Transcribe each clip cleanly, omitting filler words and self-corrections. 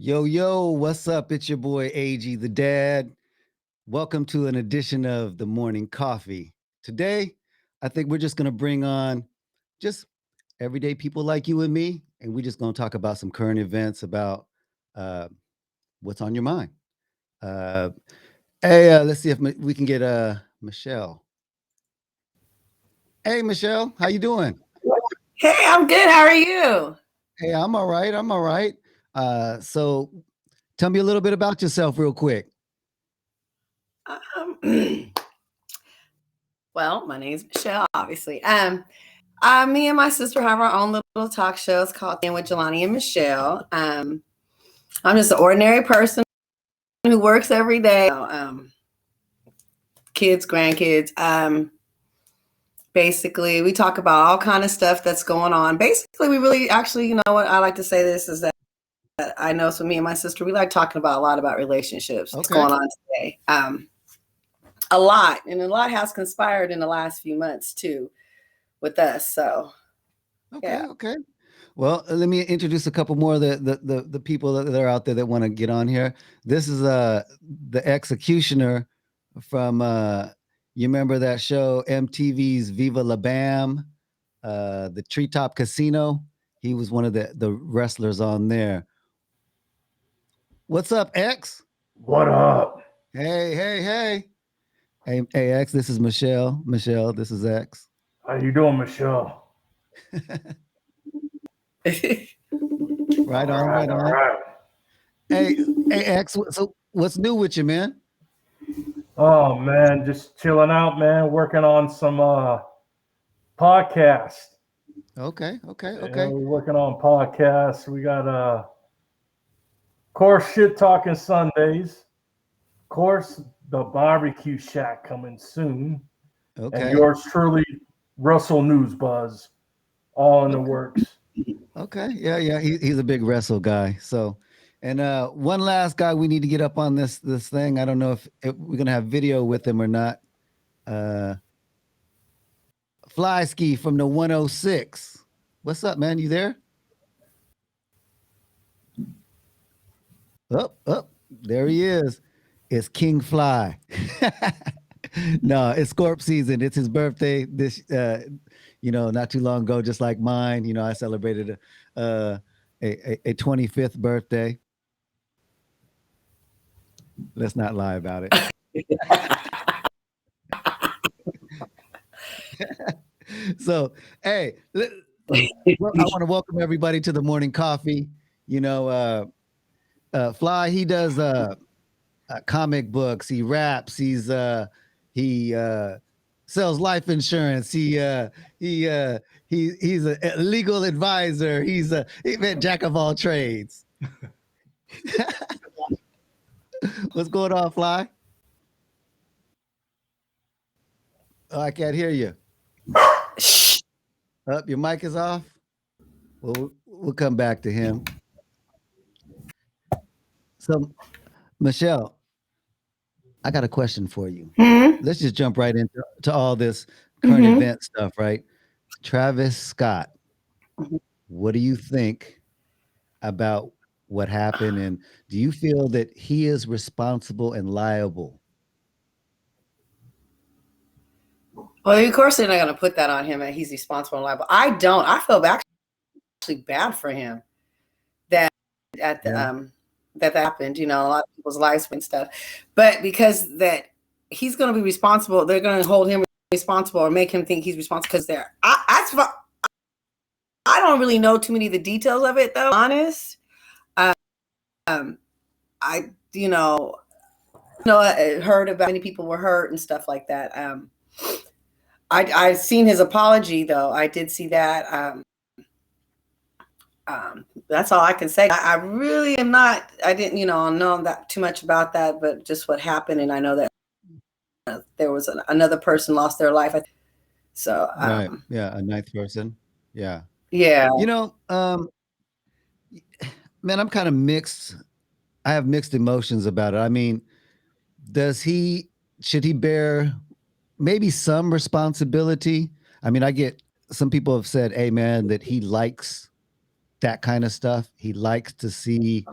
Yo, what's up? It's your boy AG the Dad. Welcome to an edition of the Morning Coffee. Today, I think we're just going to bring on just everyday people like you and me, and we're just going to talk about some current events about uh, what's on your mind. Uh, hey, let's see if we can get Michelle. Hey, Michelle, how you doing? Hey, I'm good. How are you? Hey, I'm all right. I'm all right. So, tell me a little bit about yourself, real quick. Um, well, my name's Michelle, obviously. Me and my sister have our own little talk shows called "In with Jelani and Michelle." I'm just an ordinary person who works every day. Kids, grandkids. Basically, we talk about all kind of stuff that's going on. Basically, we really, actually, you know what I like to say this is that I know. So me and my sister, we like talking about a lot about relationships. What's Okay. going on today? A lot, and a lot has conspired in the last few months too with us. So Okay. yeah. Okay. Well, let me introduce a couple more of the people that are out there that want to get on here. This is the executioner from you remember that show MTV's Viva La Bam, the Treetop Casino. He was one of the wrestlers on there. What's up, X? What up? Hey, X. This is Michelle. Michelle, this is X. How you doing, Michelle? Right All on, right, right all on. right. Hey, X. So what's new with you, man? Oh man, just chilling out, man. Working on some podcast. Okay. We're working on podcasts. We got course shit talking Sundays. Course the barbecue shack coming soon. And Okay. yours truly, Russell News Buzz, all in the Okay. works. Okay. Yeah. He's a big wrestle guy. So, and one last guy we need to get up on this thing. I don't know if we're gonna have video with him or not. Uh, Fly Ski from the 106. What's up, man? You there? Up. There he is. It's King Fly. No, it's Scorp season. It's his birthday. Not too long ago, just like mine. I celebrated a 25th birthday. Let's not lie about it. So, hey, well, I want to welcome everybody to the morning coffee. Fly, he does comic books. He raps. He sells life insurance. He's a legal advisor. He's a jack of all trades. What's going on, Fly? Oh, I can't hear you. Up, your mic is off. Well, we'll come back to him. So, Michelle, I got a question for you. Hmm. Let's just jump right into all this current Hmm. event stuff, right? Travis Scott, what do you think about what happened? And do you feel that he is responsible and liable? Well, of course they're not going to put that on him and he's responsible and liable. I don't. I feel actually bad for him that at the Yeah. that happened. You know, a lot of people's lives and stuff, but because that he's going to be responsible, they're going to hold him responsible or make him think he's responsible because they're. I don't really know too many of the details of it though. Honest, um, I I heard about many people were hurt and stuff like that. I've seen his apology though. I did see that. That's all I can say. I really am not. I didn't know that too much about that, but just what happened, and I know that there was another person lost their life. So Right. Yeah. A ninth person. Yeah. yeah. You know, man, I'm kind of mixed. I have mixed emotions about it. I mean, does he, should he bear maybe some responsibility? I mean, I get some people have said, hey, man, that he likes that kind of stuff. He likes to see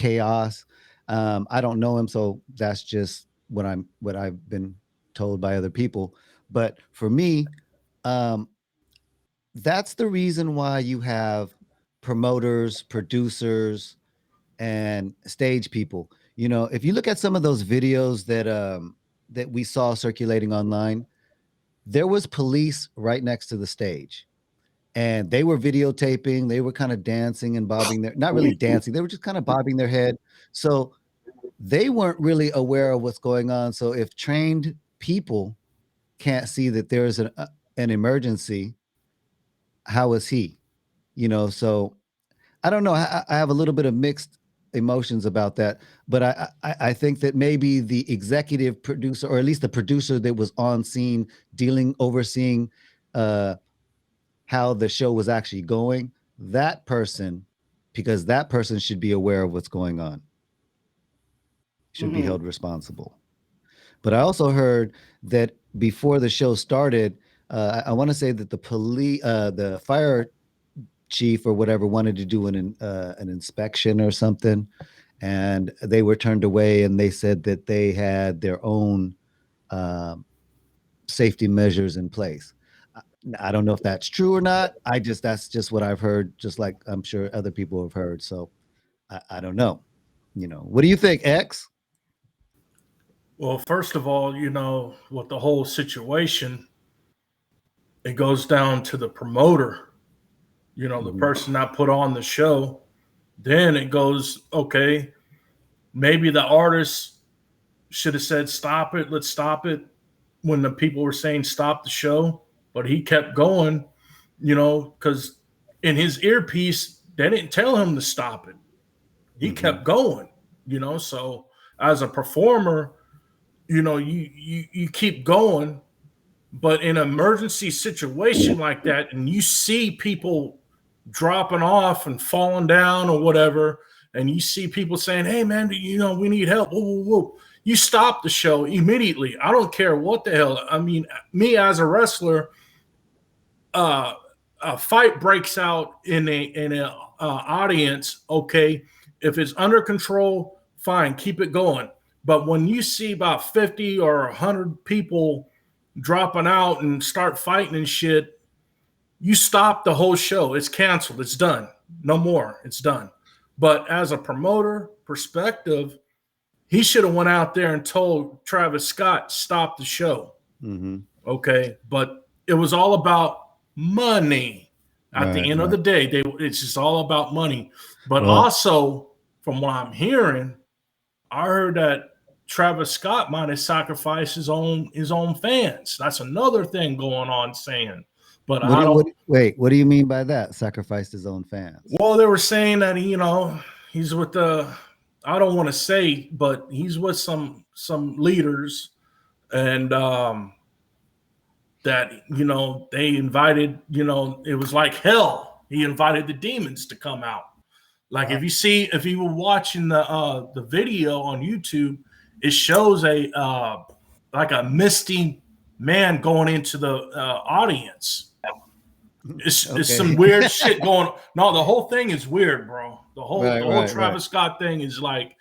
chaos. I don't know him, so that's just what I've been told by other people. But for me, um, that's the reason why you have promoters, producers, and stage people. You know, if you look at some of those videos that we saw circulating online, there was police right next to the stage, and they were videotaping. They were kind of dancing and bobbing their, not really dancing, they were just kind of bobbing their head. So they weren't really aware of what's going on. So if trained people can't see that there's an emergency, how is he? You know, so I don't know. I have a little bit of mixed emotions about that, but I think that maybe the executive producer, or at least the producer that was on scene overseeing uh, how the show was actually going, that person, because that person should be aware of what's going on, should be Mm-hmm. held responsible. But I also heard that before the show started, I want to say that the fire chief or whatever wanted to do an inspection or something, and they were turned away, and they said that they had their own um, safety measures in place. I don't know if that's true or not. That's just what I've heard, just like I'm sure other people have heard. So I don't know. You know, what do you think, X? Well, first of all, with the whole situation, it goes down to the promoter, the Hmm. person that put on the show. Then it goes, okay, maybe the artist should have said, stop it, let's stop it, when the people were saying stop the show. But he kept going, because in his earpiece, they didn't tell him to stop it. He Hmm. kept going, So as a performer, you keep going. But in an emergency situation like that, and you see people dropping off and falling down or whatever, and you see people saying, "Hey, man, we need help." Whoa, whoa, whoa. You stop the show immediately. I don't care what the hell. I mean, me as a wrestler, uh, a fight breaks out in a audience. Okay, if it's under control, fine, keep it going. But when you see about 50 or 100 people dropping out and start fighting and shit, you stop the whole show. It's canceled. It's done. No more. It's done. But as a promoter perspective, he should have went out there and told Travis Scott stop the show. Hmm. Okay, but it was all about money. At Right, the end of right. the day, it's just all about money. But Well, also, from what I'm hearing, I heard that Travis Scott might have sacrificed his own fans. That's another thing going on saying. But what I do you, don't. wait, what do you mean by that? Sacrificed his own fans? Well, they were saying that he's with the. I don't want to say, but he's with some leaders, and that they invited. It was like hell. He invited the demons to come out. Like Uh, if you were watching the video on YouTube, it shows a like a misty man going into the audience. It's some okay. weird shit going on. No, the whole thing is weird, bro. The whole Right, the whole right, right. Travis Scott thing is like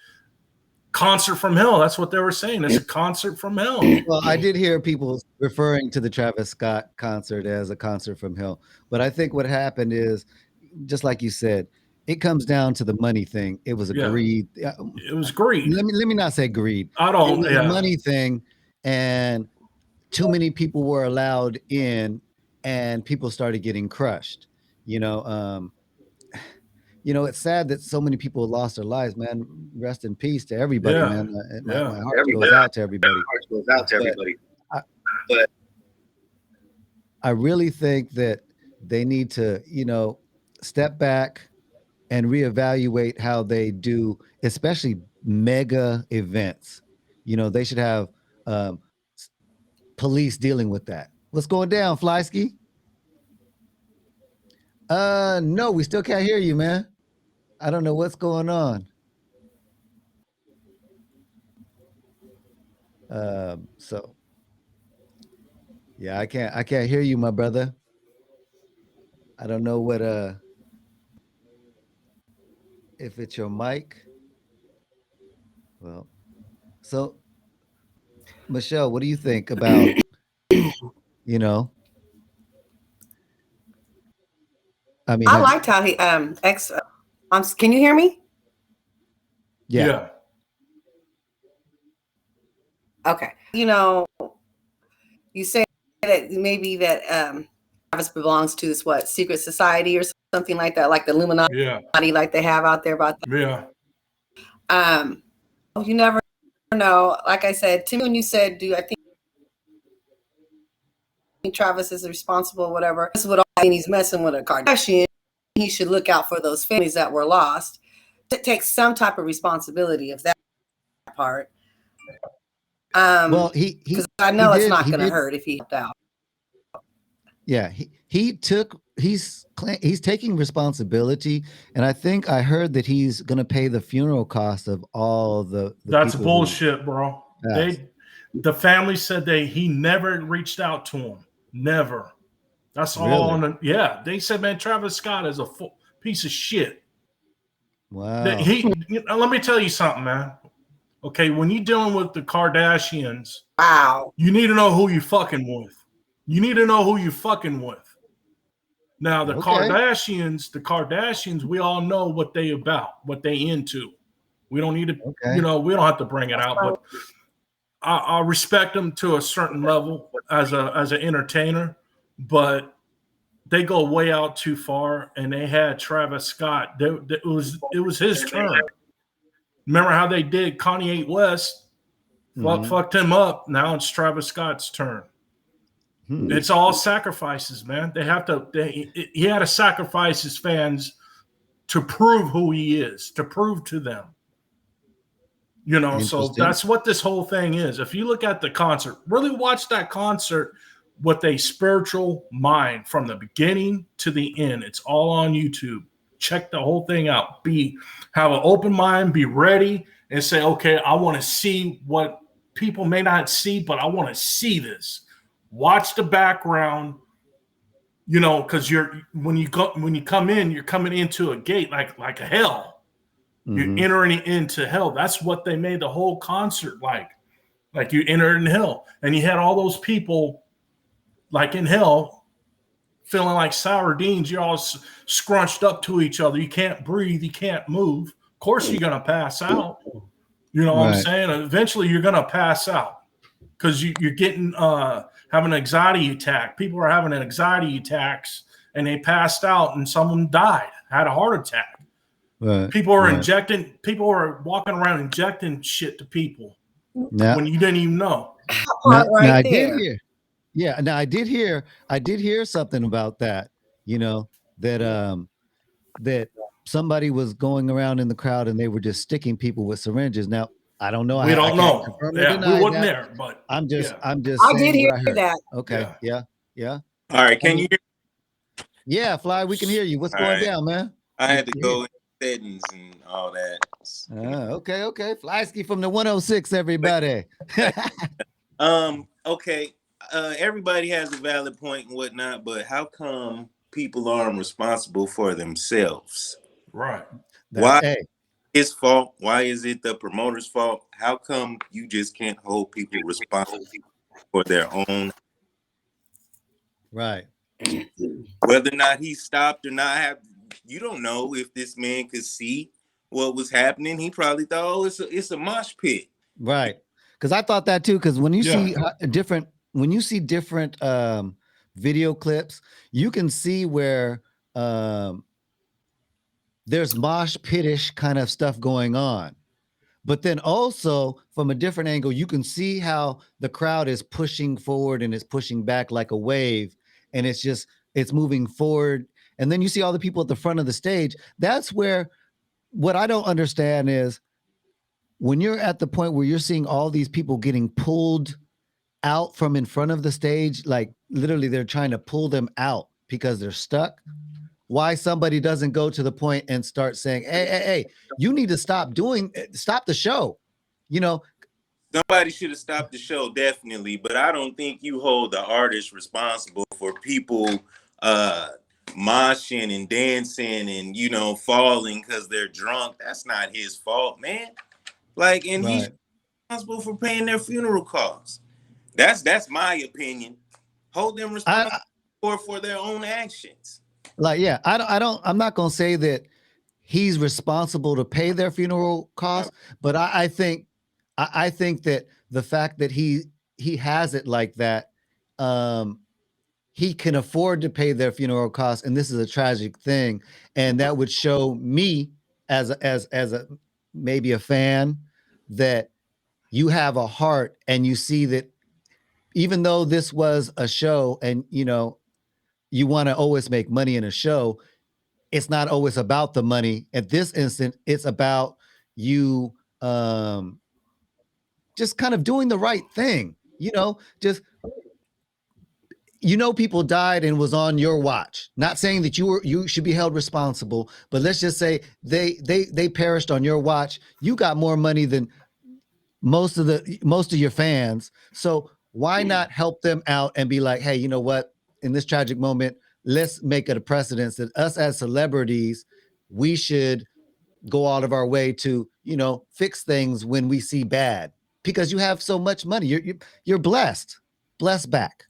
concert from hell. That's what they were saying. It's a concert from hell. Well, I did hear people referring to the Travis Scott concert as a concert from hell. But I think what happened is, just like you said, it comes down to the money thing. It was a Yeah, greed. it was greed. Let me not say greed. I It don't. was a Yeah, money thing, and too many people were allowed in, and people started getting crushed. You know, um, it's sad that so many people lost their lives, man. Rest in peace to everybody, yeah, man. My yeah. heart goes out to everybody. Goes out to But everybody. I, But I really think that they need to, step back and reevaluate how they do, especially mega events. They should have um, police dealing with that. What's going down, Flysky? No, we still can't hear you, man. I don't know what's going on. So yeah, I can't hear you, my brother. I don't know what if it's your mic. Well, so Michelle, what do you think about, you know, I mean, I have you, liked how he can you hear me? yeah. Yeah. Okay. You say that maybe that Travis belongs to this what secret society or something like that, like the Illuminati, Yeah. like they have out there about that. Yeah. You never know. Like I said, to me, when you said, "Do I think Travis is responsible?" Whatever. This is what all he's messing with a Kardashian. He should look out for those families that were lost. It takes some type of responsibility of that part. Well, Because I he know it's did not he going to did hurt if he helped out. yeah, he's taking responsibility, and I think I heard that he's going to pay the funeral costs of all the That's people who bullshit, bro. passed. The family said he never reached out to him. Never. That's all on Really? the, yeah. They said, man, Travis Scott is a piece of shit. That Wow. he let me tell you something, man. Okay, when you're dealing with the Kardashians, Wow. you need to know who you fucking with. You need to know who you fucking with. Now Okay. The Kardashians, we all know what they about, what they into. We don't need to, Okay. we don't have to bring it out, but I respect them to a certain level as an entertainer, but they go way out too far. And they had Travis Scott. It was his turn. Remember how they did Kanye West? Hmm. Fucked him up. Now it's Travis Scott's turn. Hmm. It's all sacrifices, man. They have to. He had to sacrifice his fans to prove who he is, to prove to them. So Interesting. that's what this whole thing is. If you look at the concert, really watch that concert with a spiritual mind from the beginning to the end. It's all on YouTube. Check the whole thing out. Have an open mind, be ready, and say, okay, I want to see what people may not see, but I want to see this. Watch the background, because when you come in, you're coming into a gate like a hell. You're Hmm. entering into hell. That's what they made the whole concert like. Like you entered in hell, and you had all those people like in hell, feeling like sardines. You're all scrunched up to each other. You can't breathe. You can't move. Of course, you're gonna pass out. You know what I'm Right. saying? Eventually, you're gonna pass out because you're getting having an anxiety attack. People are having anxiety attacks, and they passed out, and someone died, had a heart attack. Right. People are Right. injecting. People are walking around injecting shit to people Now, when you didn't even know. now, Part now right I did there. hear. Yeah. Now I did hear something about that. You know that that somebody was going around in the crowd and they were just sticking people with syringes. Now I don't know. We I don't can't know. confirm or Yeah, we deny wasn't that. there, but I'm just yeah, I'm just I did saying what hear I heard. that. Okay. yeah. Yeah. Yeah. All right, I can you mean, hear? yeah, Fly, we can hear you. What's All going right, down, man? I We had can to hear go in settings and all that. you. Okay, okay. Flyski from the 106, everybody. Okay. Everybody has a valid point and whatnot, but how come people aren't responsible for themselves? Right. That's Why A. his fault? Why is it the promoter's fault? How come you just can't hold people responsible for their own, Right. whether or not he stopped or not? You don't know if this man could see what was happening. He probably thought, oh, it's a mosh pit. Right. Because I thought that too. Because when you Yeah. see different video clips, you can see where there's mosh pitish kind of stuff going on. But then also from a different angle, you can see how the crowd is pushing forward and it's pushing back like a wave, and it's moving forward. And then you see all the people at the front of the stage. That's where what I don't understand is when you're at the point where you're seeing all these people getting pulled out from in front of the stage, like literally they're trying to pull them out because they're stuck. Why somebody doesn't go to the point and start saying, hey, you need to stop the show. You know, Somebody should have stopped the show, definitely, but I don't think you hold the artist responsible for people uh moshing and dancing and falling because they're drunk. That's not his fault, man. Like, and he's Right. responsible for paying their funeral costs. That's my opinion. Hold them responsible for their own actions. Like, yeah, I'm not gonna say that he's responsible to pay their funeral costs, but I think that the fact that he has it like that, um, he can afford to pay their funeral costs, and this is a tragic thing, and that would show me as a maybe a fan that you have a heart and you see that even though this was a show and you want to always make money in a show, it's not always about the money. At this instant, it's about you just kind of doing the right thing. Just people died and was on your watch. Not saying that you should be held responsible, but let's just say they perished on your watch. You got more money than most of your fans. So why not help them out and be like, hey, you know what? In this tragic moment, let's make it a precedence that us as celebrities, we should go out of our way to, fix things when we see bad because you have so much money. You're blessed back.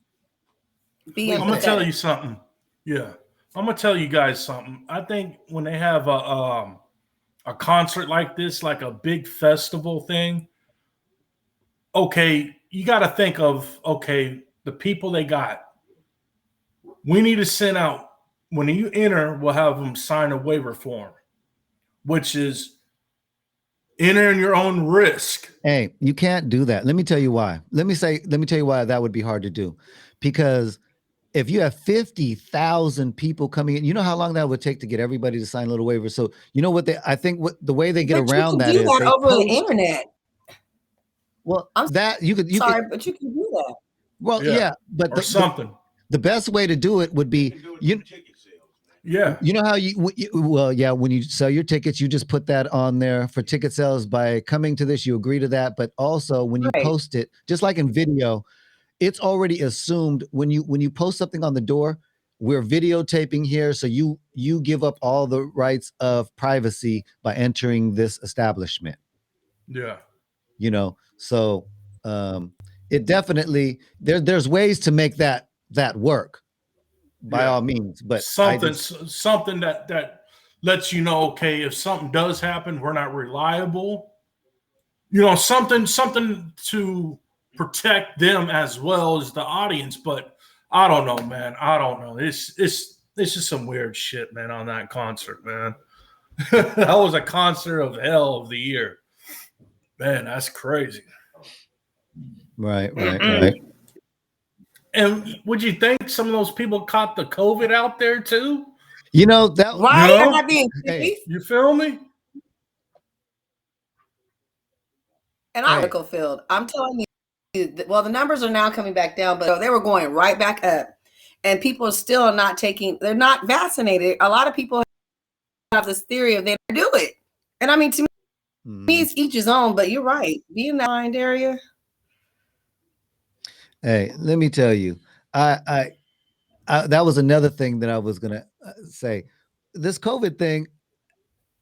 Be I'm gonna tell empathetic. you something. Yeah, I'm gonna tell you guys something. I think when they have a concert like this, like a big festival thing, okay, you got to think of the people they got. We need to send out when you enter. We'll have them sign a waiver form, which is enter in your own risk. Hey, you can't do that. Let me tell you why. Let me tell you why that would be hard to do. Because if you have 50,000 people coming in, you know how long that would take to get everybody to sign a little waiver. So you know what I think the way they get But you around can that do is that they over the post. internet. Well, I'm that you could sorry, but you can do that. well, yeah, but or something. The best way to do it would be Yeah. you know how when you sell your tickets, you just put that on there for ticket sales. By coming to this, you agree to that. But also when you Right. post it, just like in video, it's already assumed when you post something on the door, we're videotaping here, so you give up all the rights of privacy by entering this establishment. Yeah. So it definitely there's ways to make that work by all means, but something that lets you know, okay, if something does happen, we're not reliable. Something to protect them as well as the audience. But I don't know, man. I don't know. It's just some weird shit, man, on that concert, man. That was a concert of hell of the year. Man, that's crazy. Right. And would you think some of those people caught the COVID out there too? That Why you know? are not being Hey. You feel me? And I'm medical field. I'm telling you, well, the numbers are now coming back down, but they were going right back up. And people are still they're not vaccinated. A lot of people have this theory of they don't do it. And I mean, to me, it's each his own, but you're right. Be in that mind area. Hey, let me tell you, I that was another thing that I was gonna say. This COVID thing,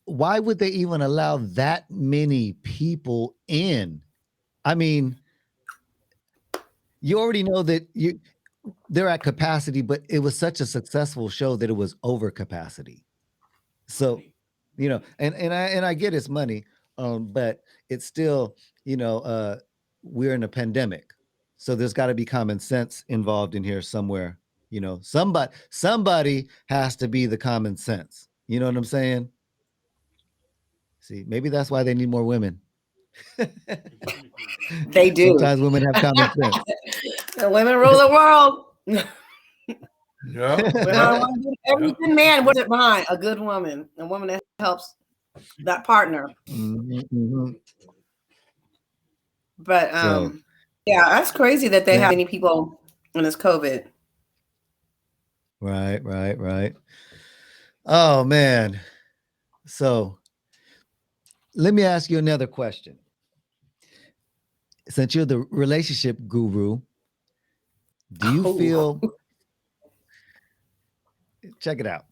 why would they even allow that many people in? I mean, you already know that they're at capacity, but it was such a successful show that it was over capacity. So, and I get it's money, but it's still, we're in a pandemic, so there's got to be common sense involved in here somewhere. Somebody has to be the common sense. You know what I'm saying? See, maybe that's why they need more women. They do. Sometimes women have common sense. The women rule the world. Yeah. Every good man, what's it behind? A good woman, a woman that helps that partner. Mm-hmm. But yeah, that's crazy that they have many people in this COVID. Right. Oh man. So let me ask you another question. Since you're the relationship guru, do you feel? Check it out.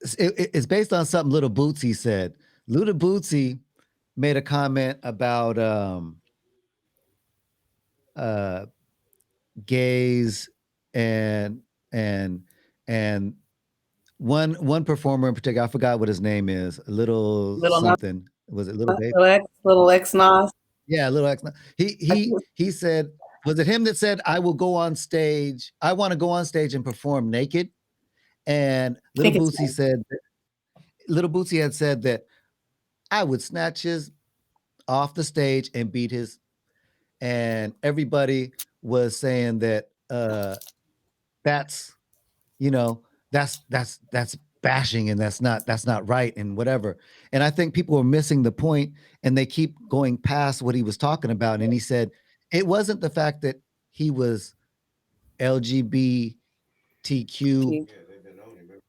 It's based on something Little Bootsy said. Little Bootsy made a comment about uh gays and and and one performer in particular, I forgot what his name is, little Little Nas, something. Was it Little Baby? Little X Nas. Yeah, Little X. He I he think, he said, was it him that said, I will go on stage, I want to go on stage and perform naked? And I think it's Little Bootsy had said that I would snatch his off the stage and beat his, and everybody was saying that that's, you know, that's bashing, and that's not right and whatever. And I think people are missing the point, and they keep going past what he was talking about. And he said it wasn't the fact that he was LGBTQ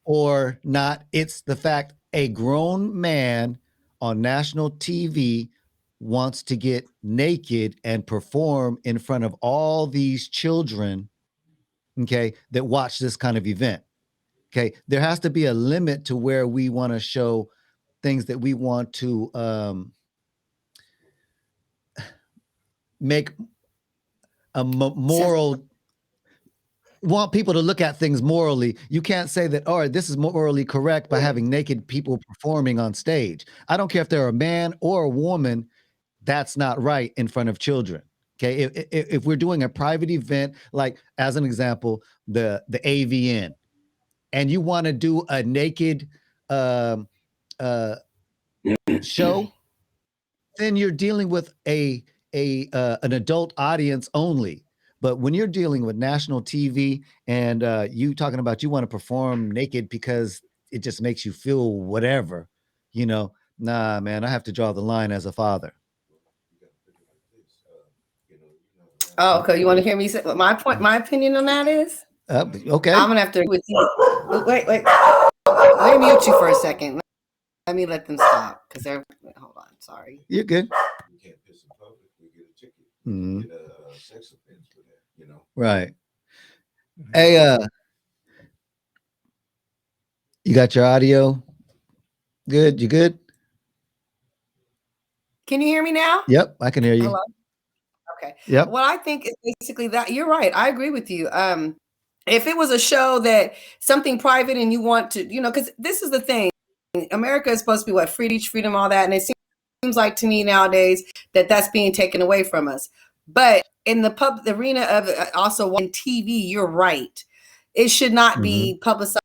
or not, it's the fact a grown man on national TV wants to get naked and perform in front of all these children, okay, that watch this kind of event. Okay, there has to be a limit to where we want to show things that we want to make a moral, want people to look at things morally. You can't say that, all right, this is morally correct by having naked people performing on stage. I don't care if they're a man or a woman, that's not right in front of children. Okay, if we're doing a private event, like as an example, the AVN, and you want to do a naked um, uh, show, then you're dealing with a an adult audience only. But when you're dealing with national TV and you talking about you want to perform naked because it just makes you feel whatever, nah, man, I have to draw the line as a father. Oh, okay. You want to hear me say what my point? My opinion on that is Okay, I'm gonna have to agree with you. Wait. Let me mute you for a second. Let me let them stop because they're. Hold on. Sorry. you're good. Right. Hey, you got your audio good? You good? Can you hear me now? Yep, I can hear you. Hello. Okay. Yep. What I think is basically that you're right. I agree with you. If it was a show that something private and you want to, because this is the thing, America is supposed to be what freedom, all that, and it seems like to me nowadays that that's being taken away from us. But in the arena of also on TV, you're right. It should not be publicized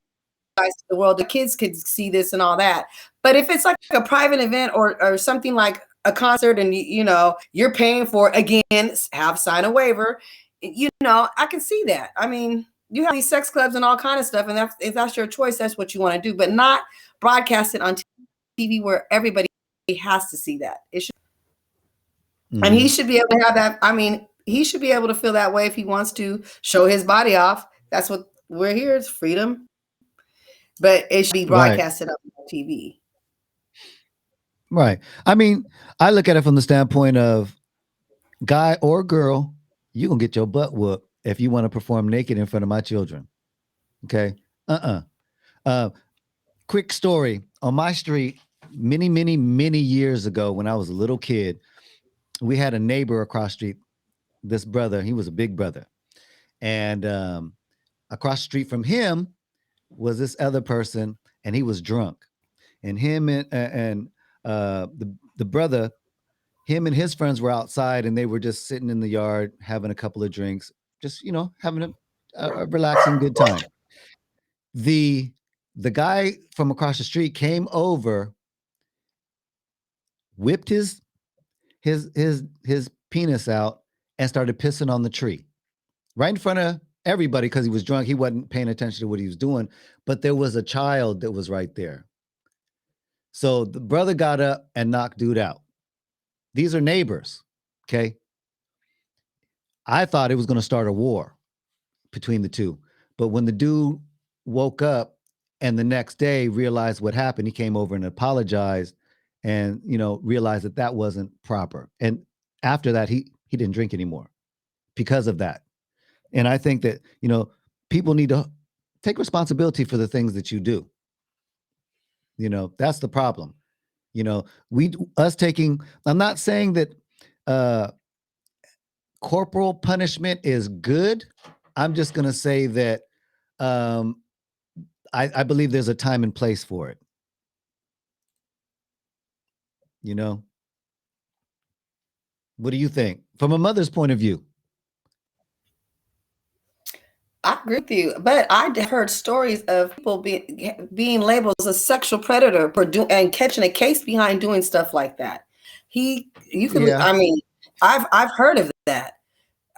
to the world. The kids could see this and all that. But if it's like a private event or something like a concert and you're paying for it, again, sign a waiver, I can see that. I mean, you have these sex clubs and all kind of stuff, and if that's your choice, that's what you want to do, but not broadcast it on TV where everybody has to see that. It should, and he should be able to have that. I mean, he should be able to feel that way if he wants to show his body off. That's what we're here. It's freedom, but it should be Right. broadcasted on TV. Right. I mean, I look at it from the standpoint of guy or girl, you gonna get your butt whooped if you want to perform naked in front of my children. Okay. Uh, quick story on my street, many, many, many years ago when I was a little kid, we had a neighbor across the street, this brother, he was a big brother. And across the street from him was this other person, and he was drunk. And him and the brother, him and his friends were outside, and they were just sitting in the yard having a couple of drinks, just having a relaxing good time. The guy from across the street came over, whipped his penis out, and started pissing on the tree right in front of everybody because he was drunk. He wasn't paying attention to what he was doing, but there was a child that was right there. So the brother got up and knocked dude out. These are neighbors, okay? I thought it was going to start a war between the two. But when the dude woke up and the next day realized what happened, he came over and apologized and, realized that that wasn't proper. And after that, he didn't drink anymore because of that. And I think that, people need to take responsibility for the things that you do. That's the problem. You know, us taking, I'm not saying that corporal punishment is good. I'm just going to say that um, I believe there's a time and place for it. You know, what do you think from a mother's point of view? I agree with you, but I heard stories of people being labeled as a sexual predator for and catching a case behind doing stuff like that. You could, Yeah. I mean, I've heard of that.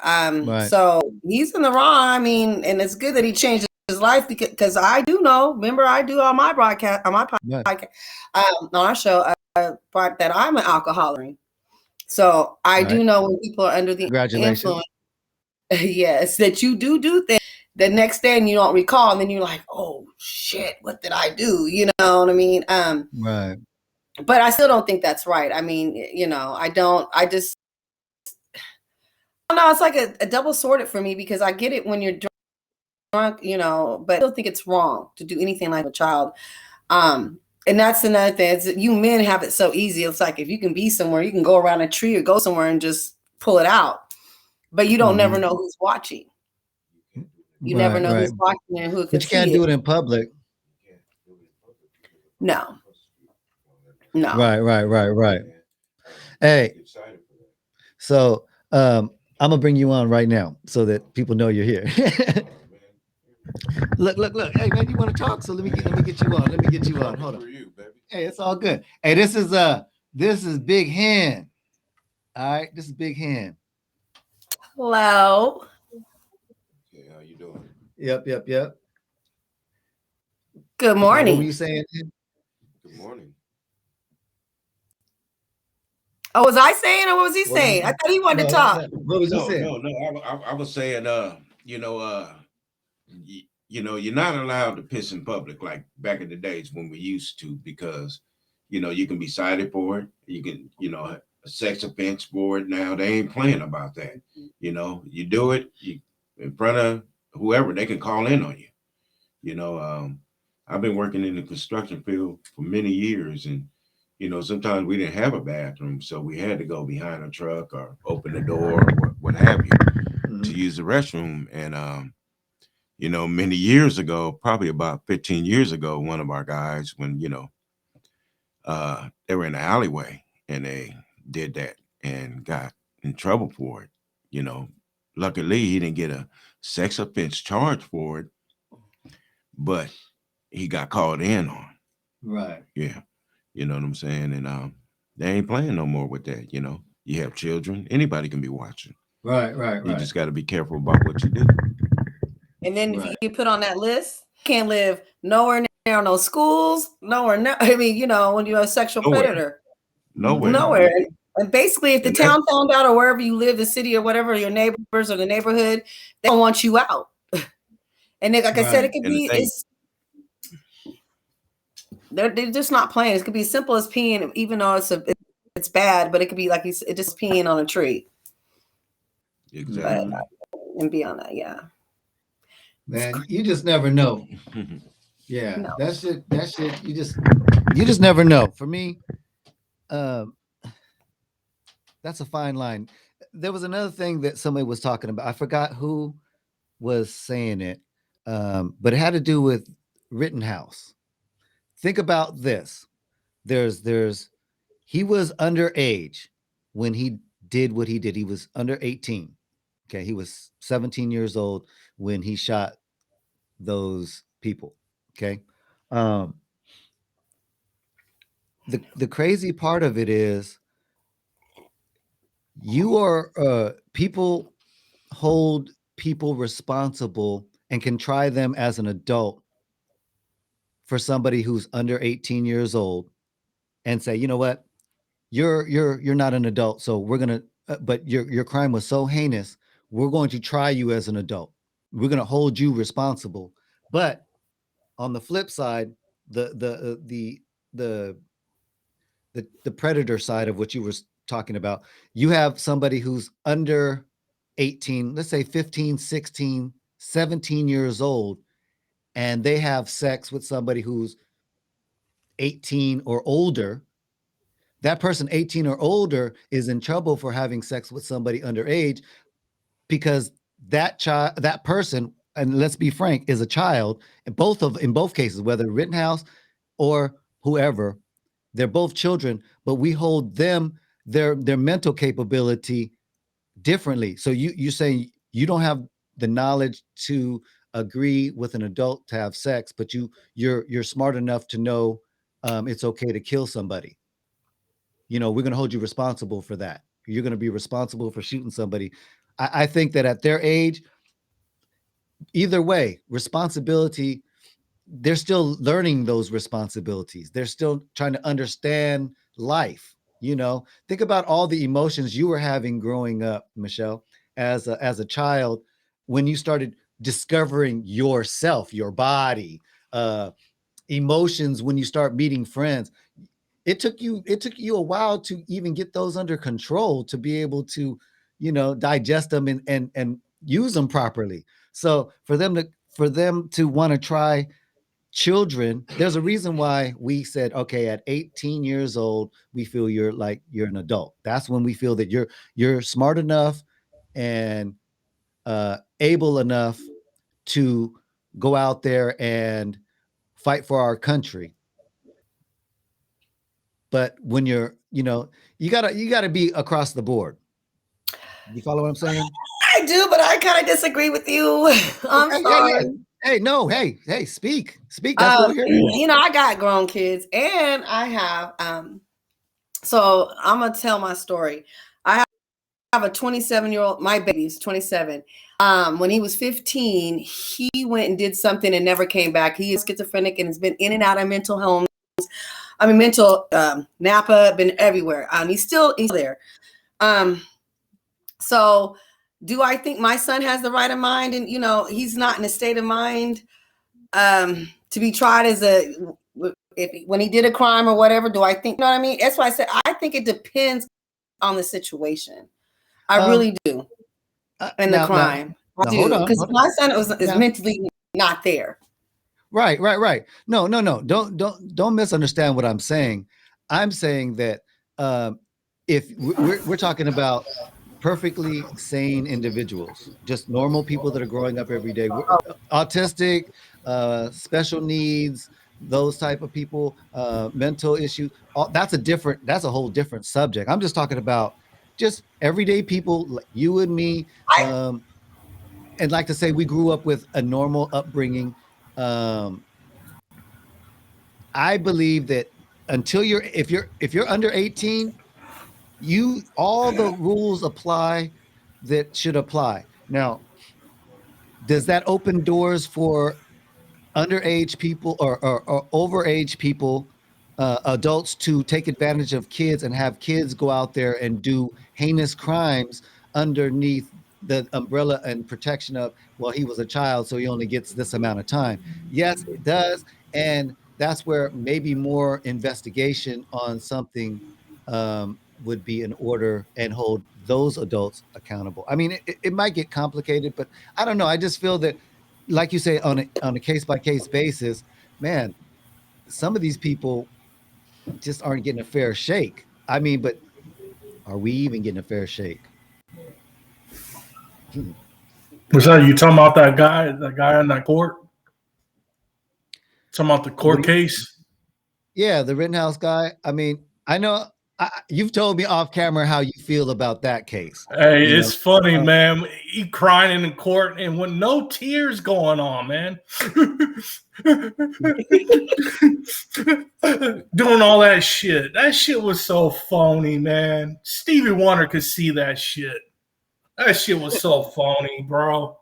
Right. So he's in the wrong. I mean, and it's good that he changed his life because I do know. Remember, I do on my broadcast, on my Right. podcast, on our show, that I'm an alcoholic. So I Right. do know when people are under the Congratulations. influence. Yes, that you do things the next day and you don't recall, and then you're like, oh shit, what did I do? You know what I mean? Right. But I still don't think that's right. I mean, I don't. I just, I don't know. It's like a double sworded for me because I get it when you're drunk, but I still think it's wrong to do anything like a child. And that's another thing. Is that you men have it so easy. It's like if you can be somewhere, you can go around a tree or go somewhere and just pull it out, but you don't never know who's watching. You never know who's watching and who could But you can't see do it. it in public. No. Right. Hey, so I'm gonna bring you on right now so that people know you're here. Look. Hey man, you want to talk? So let me get you on. Let me get you on. Hold on. Hey, it's all good. Hey, this is Big Hand. All right, this is Big Hand. Hello. Okay, how you doing? Yep. Good What were morning. you saying? Good morning. Oh, was I saying or what was he saying? I thought he wanted to talk. What was you saying? No. I was saying, you're not allowed to piss in public like back in the days when we used to, because, you can be cited for it. You can, a sex offense for it. Now they ain't playing about that. You do it in front of whoever, they can call in on you. I've been working in the construction field for many years, and sometimes we didn't have a bathroom, so we had to go behind a truck or open the door, or what have you, to use the restroom. And many years ago, probably about 15 years ago, one of our guys, when they were in the alleyway and they did that and got in trouble for it. Luckily he didn't get a sex offense charge for it, but he got called in on. Right. Yeah. You know what I'm saying? And they ain't playing no more with that. You have children, anybody can be watching. Right. You just got to be careful about what you do. And then if you put on that list, can't live nowhere near no schools, nowhere. I mean, when you're a sexual predator. Nowhere. And basically, if the town found out, or wherever you live, the city or whatever, your neighbors or the neighborhood, they don't want you out. And then, like I said, it could be, they're just not playing. It could be as simple as peeing, even though it's bad, but it could be like it just peeing on a tree. Exactly. And beyond that, yeah. Man, you just never know. Yeah, No. that shit, you just never know. For me, that's a fine line. There was another thing that somebody was talking about. I forgot who was saying it, but it had to do with Rittenhouse. Think about this. He was underage when he did what he did. He was under 18. Okay, he was 17 years old when he shot those people. Okay. The crazy part of it is people hold people responsible and can try them as an adult for somebody who's under 18 years old and say, you know what, you're not an adult, so we're gonna but your crime was so heinous, we're going to try you as an adult, we're going to hold you responsible. But on the flip side, the the predator side of what you were talking about, you have somebody who's under 18, let's say 15, 16, 17 years old, and they have sex with somebody who's 18 or older, that person 18 or older is in trouble for having sex with somebody underage because that person, and let's be frank, is a child. In both cases, whether Rittenhouse or whoever, they're both children, but we hold them their mental capability differently. So you're saying you don't have the knowledge to agree with an adult to have sex, but you're smart enough to know it's okay to kill somebody. We're going to hold you responsible for that. You're going to be responsible for shooting somebody. I think that at their age, either way, responsibility, they're still learning those responsibilities. They're still trying to understand life. Think about all the emotions you were having growing up, Michelle, as a child, when you started discovering yourself, your body, emotions when you start meeting friends. It took you a while to even get those under control, to be able to digest them and use them properly. So for them to want to try children, there's a reason why we said, okay, at 18 years old, we feel you're an adult. That's when we feel that you're smart enough and able enough to go out there and fight for our country. But when you gotta be across the board. You follow what I'm saying? I do, but I kind of disagree with you. I'm Okay, yeah, yeah. sorry. Hey, no, hey, speak. That's what we're here for. I got grown kids, and I have so I'm gonna tell my story. I have a 27-year-old, my baby's 27. When he was 15, he went and did something and never came back. He is schizophrenic and has been in and out of mental homes. I mean, mental Napa, been everywhere. He's there. So do I think my son has the right of mind? And he's not in a state of mind to be tried when he did a crime or whatever. Do I think? You know what I mean? That's why I said I think it depends on the situation. I really do. And the crime, I do, because my son is mentally not there. Right. No. Don't misunderstand what I'm saying. I'm saying that if we're talking about perfectly sane individuals, just normal people that are growing up every day, autistic, special needs, those type of people, mental issues. That's a whole different subject. I'm just talking about just everyday people like you and me. And like to say we grew up with a normal upbringing. I believe that if you're under 18, all the rules apply that should apply. Now, does that open doors for underage people or overage people, adults, to take advantage of kids and have kids go out there and do heinous crimes underneath the umbrella and protection of, well, he was a child, so he only gets this amount of time? Yes, it does. And that's where maybe more investigation on something would be in order and hold those adults accountable. I mean, it might get complicated, but I don't know. I just feel that, like you say, on a case by case basis, man, some of these people just aren't getting a fair shake. I mean, but are we even getting a fair shake? Was that you talking about that guy in that court? Talking about the court case? Yeah, the Rittenhouse guy. I mean, I know you've told me off camera how you feel about that case. Hey, it's funny, man. He crying in the court and with no tears going on, man. Doing all that shit. That shit was so phony, man. Stevie Wonder could see that shit. That shit was so phony, bro.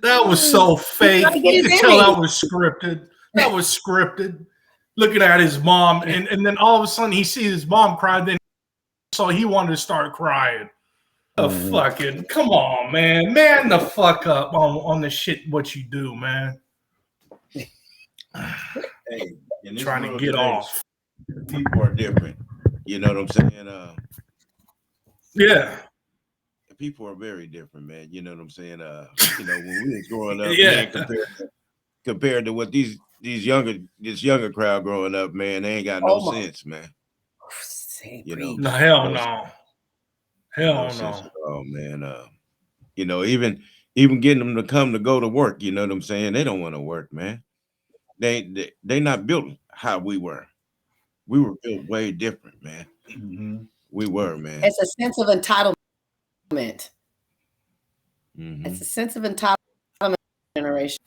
That was so fake. You could tell that was scripted. That was scripted. Looking at his mom, and then all of a sudden he sees his mom cry, then so he wanted to start crying. Fucking come on, man. Man the fuck up on the shit what you do, man. Hey, trying to get off. People are different. You know what I'm saying? Yeah. People are very different, man. You know what I'm saying? When we was growing up, yeah. compared to what this younger crowd growing up, man. They ain't got no Almost. sense, man. Same You know, No, hell no, no. no Hell sense no. at all, man. You know, even getting them to go to work, you know what I'm saying? They don't want to work, man. They not built how we were. We were built way different, man. Mhm. We were, man. It's a sense of entitlement. Mhm. It's a sense of entitlement generation.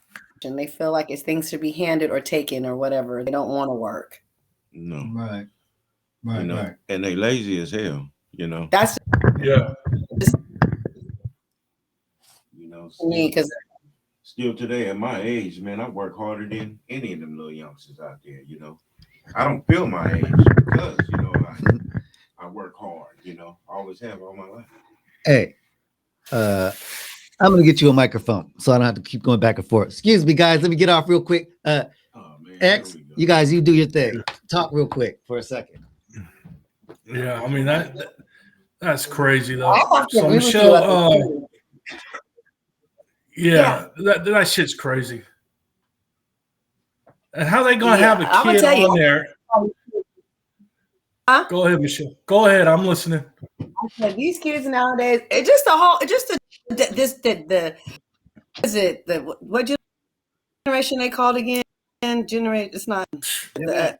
They feel like it's things should be handed or taken or whatever. They don't want to work. No, Right. you Right. know, Right. and they lazy as hell, you know. That's Yeah. You know, me because still today at my age, man, I work harder than any of them little youngsters out there, you know. I don't feel my age because, you know, I work hard, you know. I always have all my life. Hey, I'm gonna get you a microphone so I don't have to keep going back and forth. Excuse me, guys. Let me get off real quick. Oh man, X, here we go. you guys, you do your thing. Talk real quick for a second. Yeah. I mean that's crazy I though. have to So agree with you. Michelle, yeah, that shit's crazy. And how they gonna have a I'm gonna kid tell you. on there? Huh? Go ahead, Michelle. Go ahead. I'm listening. These kids nowadays, it just the whole, just the is it the what generation they called again? Generate. It's not the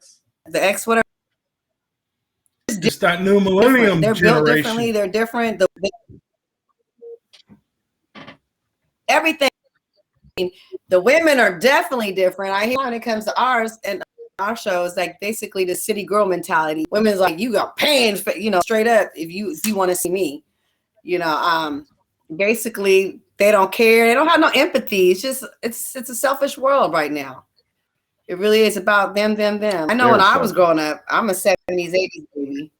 X whatever. It's that new Different. millennium They're built differently. generation. They're different. Everything. The women are definitely different. I hear when it comes to ours and our shows, like basically the city girl mentality. Women's like, you got paying for, straight up if you want to see me. Basically they don't care. They don't have no empathy. It's just it's a selfish world right now. It really is about them. I know when I was growing up, I'm a 70s, 80s baby.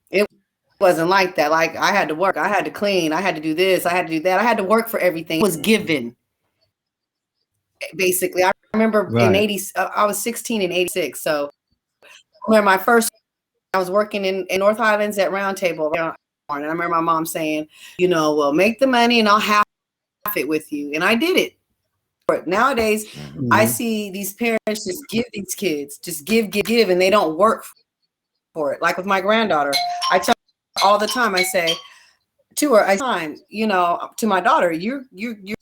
It wasn't like that. Like I had to work, I had to clean, I had to do this, I had to do that. I had to work for everything. It was given. Basically, I remember in 80s, I was 16 in 86. So when I was working in North Highlands at Round Table. And I remember my mom saying, well, make the money and I'll half it with you. And I did it. But nowadays, I see these parents just give these kids, just give, and they don't work for it. Like with my granddaughter, I tell her all the time, I say to her, to my daughter, you're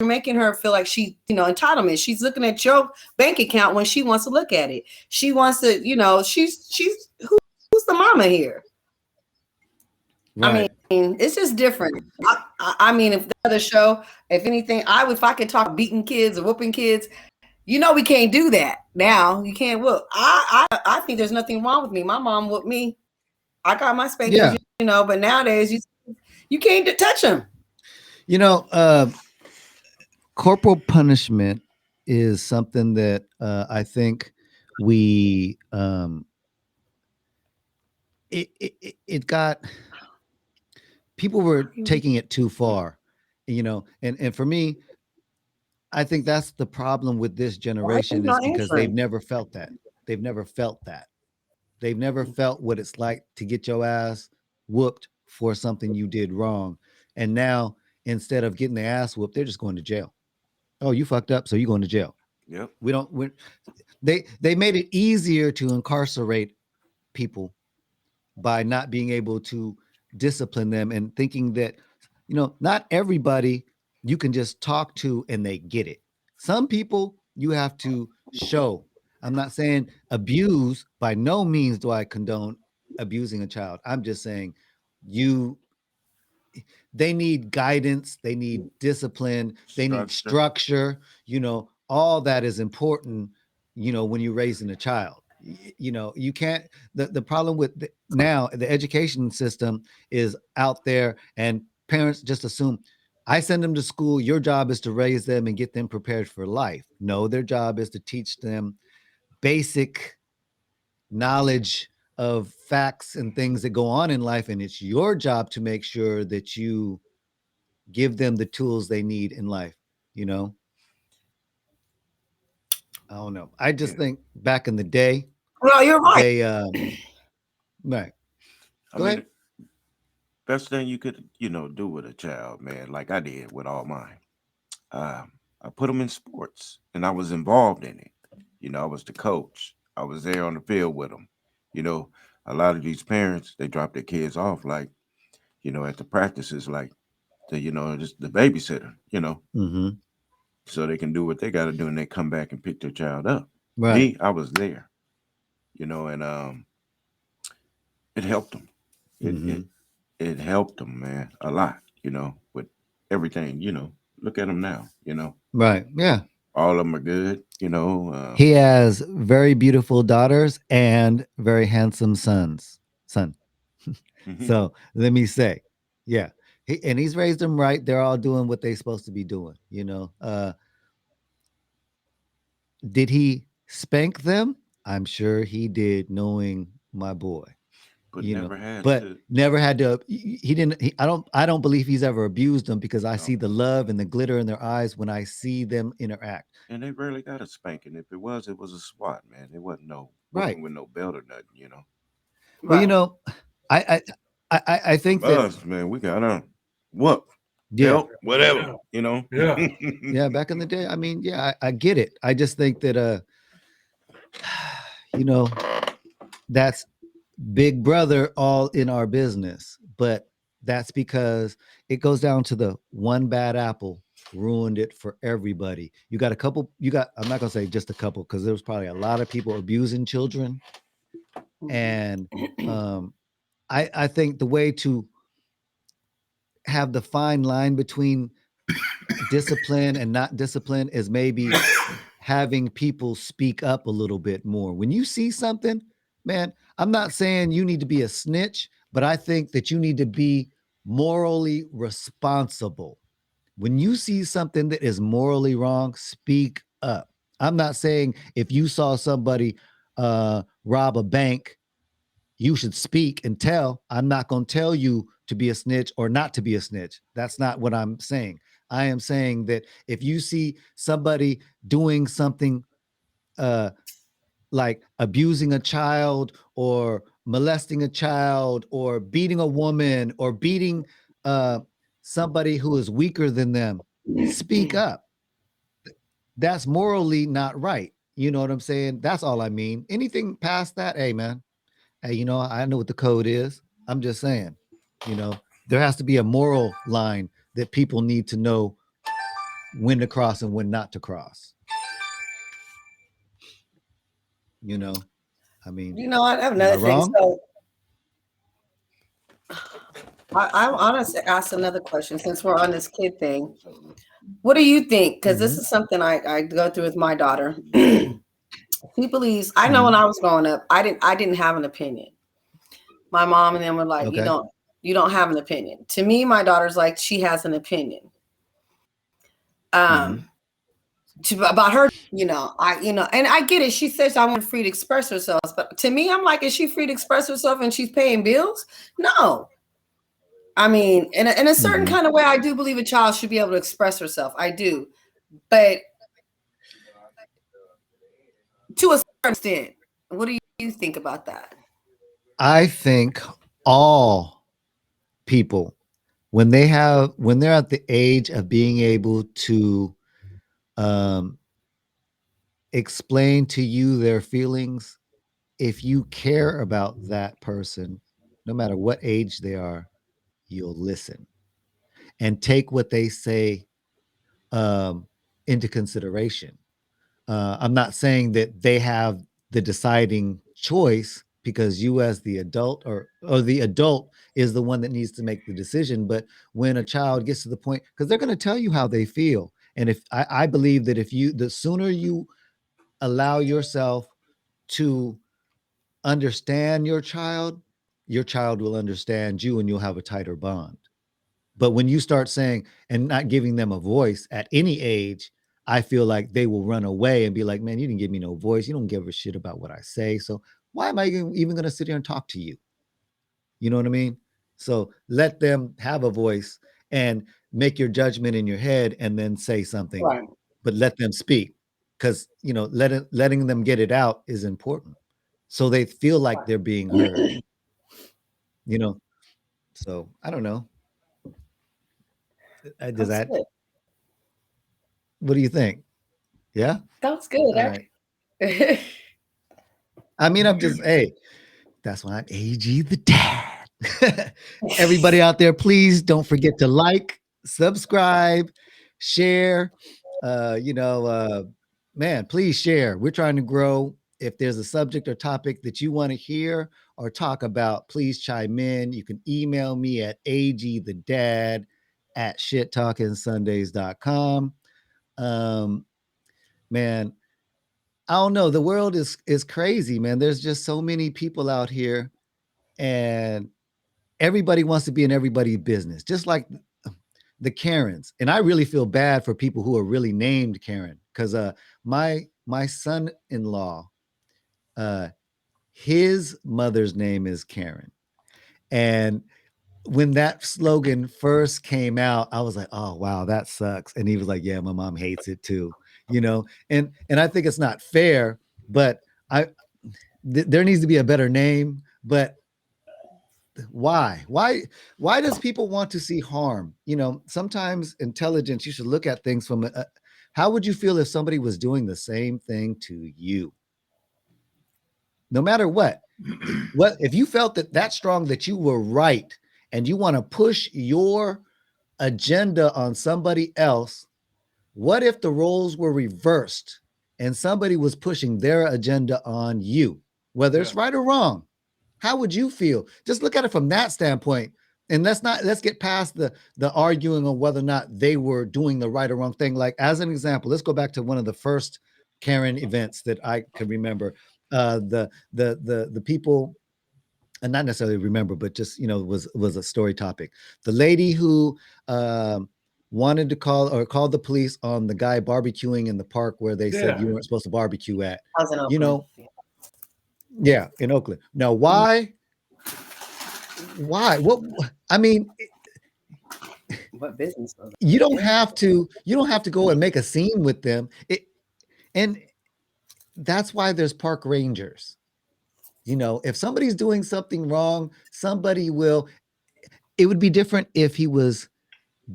making her feel like she, entitlement. She's looking at your bank account when she wants to look at it. She wants to, she's who's the mama here? Right. I mean, it's just different. I mean, if the other show, if anything, if I could talk beating kids or whooping kids, we can't do that now. You can't whoop. I think there's nothing wrong with me. My mom whooped me. I got my spankings, but nowadays you can't touch them. Corporal punishment is something that I think we it got people were taking it too far, and for me, I think that's the problem with this generation is because they've never felt that. They've never felt that. They've never felt what it's like to get your ass whooped for something you did wrong. And now instead of getting the ass whooped, they're just going to jail. Oh, you fucked up, so you're going to jail. Yep. They made it easier to incarcerate people by not being able to discipline them and thinking that, not everybody you can just talk to and they get it. Some people you have to show. I'm not saying abuse. By no means do I condone abusing a child. I'm just saying they need guidance, they need discipline, they need structure, all that is important, when you're raising a child. You can't, the problem with now the education system is out there and parents just assume I send them to school, your job is to raise them and get them prepared for life. No, their job is to teach them basic knowledge of facts and things that go on in life, and it's your job to make sure that you give them the tools they need in life. I don't know. I just think back in the day, well, you're right. They right. Go ahead. Best thing you could, do with a child, man, like I did with all mine. I put them in sports, and I was involved in it. I was the coach. I was there on the field with them. You know, a lot of these parents, they drop their kids off like, at the practices, like just the babysitter. Mm-hmm. So they can do what they got to do, and they come back and pick their child up. Right. Me, I was there. And it helped them. It Mm-hmm. it it helped them, man, a lot. With everything. Look at them now. Right. Yeah. All of them are good. He has very beautiful daughters and very handsome son. Mhm. So let me say, yeah, and he's raised them right. They're all doing what they're supposed to be doing. Did he spank them? I'm sure he did, knowing my boy. But never had But to. never had to. He didn't. I don't believe he's ever abused them, because I No. see the love and the glitter in their eyes when I see them interact. And they rarely got a spanking. If it was a swat, man. It wasn't no Right. whooping with no belt or nothing. Well, Right. I I think that, Us, man, we got a whoop, yeah, belt, whatever. Yeah. yeah. Back in the day, I mean, yeah, I get it. I just think that you know, that's big brother all in our business. But that's because it goes down to the one bad apple ruined it for everybody. I'm not gonna say just a couple, because there was probably a lot of people abusing children. And um I think the way to have the fine line between discipline and not discipline is maybe having people speak up a little bit more. When you see something, man, I'm not saying you need to be a snitch, but I think that you need to be morally responsible. When you see something that is morally wrong, speak up. I'm not saying if you saw somebody rob a bank, you should speak and tell. I'm not going to tell you to be a snitch or not to be a snitch. That's not what I'm saying. I am saying that if you see somebody doing something uh, like abusing a child or molesting a child or beating a woman or beating uh, somebody who is weaker than them, speak up. That's morally not right. You know what I'm saying? That's all I mean. Anything past that, hey, man, hey, I know what the code is. I'm just saying, there has to be a moral line that people need to know when to cross and when not to cross. You know, I mean, I have am I another thing. wrong? So I honestly asked another question since we're on this kid thing. What do you think? Because this Mm-hmm. is something I go through with my daughter. She believes. I know when Mm-hmm. I was growing up, I didn't have an opinion. My mom and them were like, Okay. you don't have an opinion. To me, my daughter's like, she has an opinion. Mm-hmm. About her, and I get it. She says I want free to express herself, but to me, I'm like, is she free to express herself and she's paying bills? No. I mean, in a certain Mm-hmm. kind of way, I do believe a child should be able to express herself. I do, but to a certain extent, what do you think about that? I think all people, when they're at the age of being able to um, explain to you their feelings, if you care about that person, no matter what age they are, you'll listen and take what they say into consideration. I'm not saying that they have the deciding choice, because you, as the adult, or the adult, is the one that needs to make the decision. But when a child gets to the point, because they're going to tell you how they feel, and if I believe that the sooner you allow yourself to understand your child will understand you, and you'll have a tighter bond. But when you start saying and not giving them a voice at any age, I feel like they will run away and be like, man, you didn't give me no voice. You don't give a shit about what I say. So why am I even going to sit here and talk to you? You know what I mean? So let them have a voice and make your judgment in your head and then say something, Right. but let them speak, because, letting them get it out is important. So they feel like they're being heard, you know? So I don't know. Does That's that it. What do you think? Yeah. That's good. All right. I mean, I'm just, hey, that's why I'm AG the dad. Everybody out there, please don't forget to like, subscribe, share. Man, please share. We're trying to grow. If there's a subject or topic that you want to hear or talk about, please chime in. You can email me at agthedad@shittalkingsundays.com. Man, I don't know. The world is crazy, man. There's just so many people out here, and everybody wants to be in everybody's business, just like the Karens. And I really feel bad for people who are really named Karen, because my son-in-law, his mother's name is Karen, and when that slogan first came out, I was like, oh wow, that sucks. And he was like, yeah, my mom hates it too, and I think it's not fair, but there needs to be a better name. But why does people want to see harm? Sometimes intelligence, you should look at things from how would you feel if somebody was doing the same thing to you? No matter what if you felt that strong that you were right and you want to push your agenda on somebody else, what if the roles were reversed and somebody was pushing their agenda on you, whether it's right or wrong? How would you feel? Just look at it from that standpoint. And let's get past the arguing on whether or not they were doing the right or wrong thing. Like, as an example, let's go back to one of the first Karen events that I can remember. The people, and not necessarily remember, but just was a story topic. The lady who wanted to call the police on the guy barbecuing in the park where they said you weren't supposed to barbecue at. I was in Oakland. Yeah, in Oakland. Now, why? What? I mean, What business was it? you don't have to go and make a scene with them. And that's why there's park rangers. If somebody's doing something wrong, it would be different if he was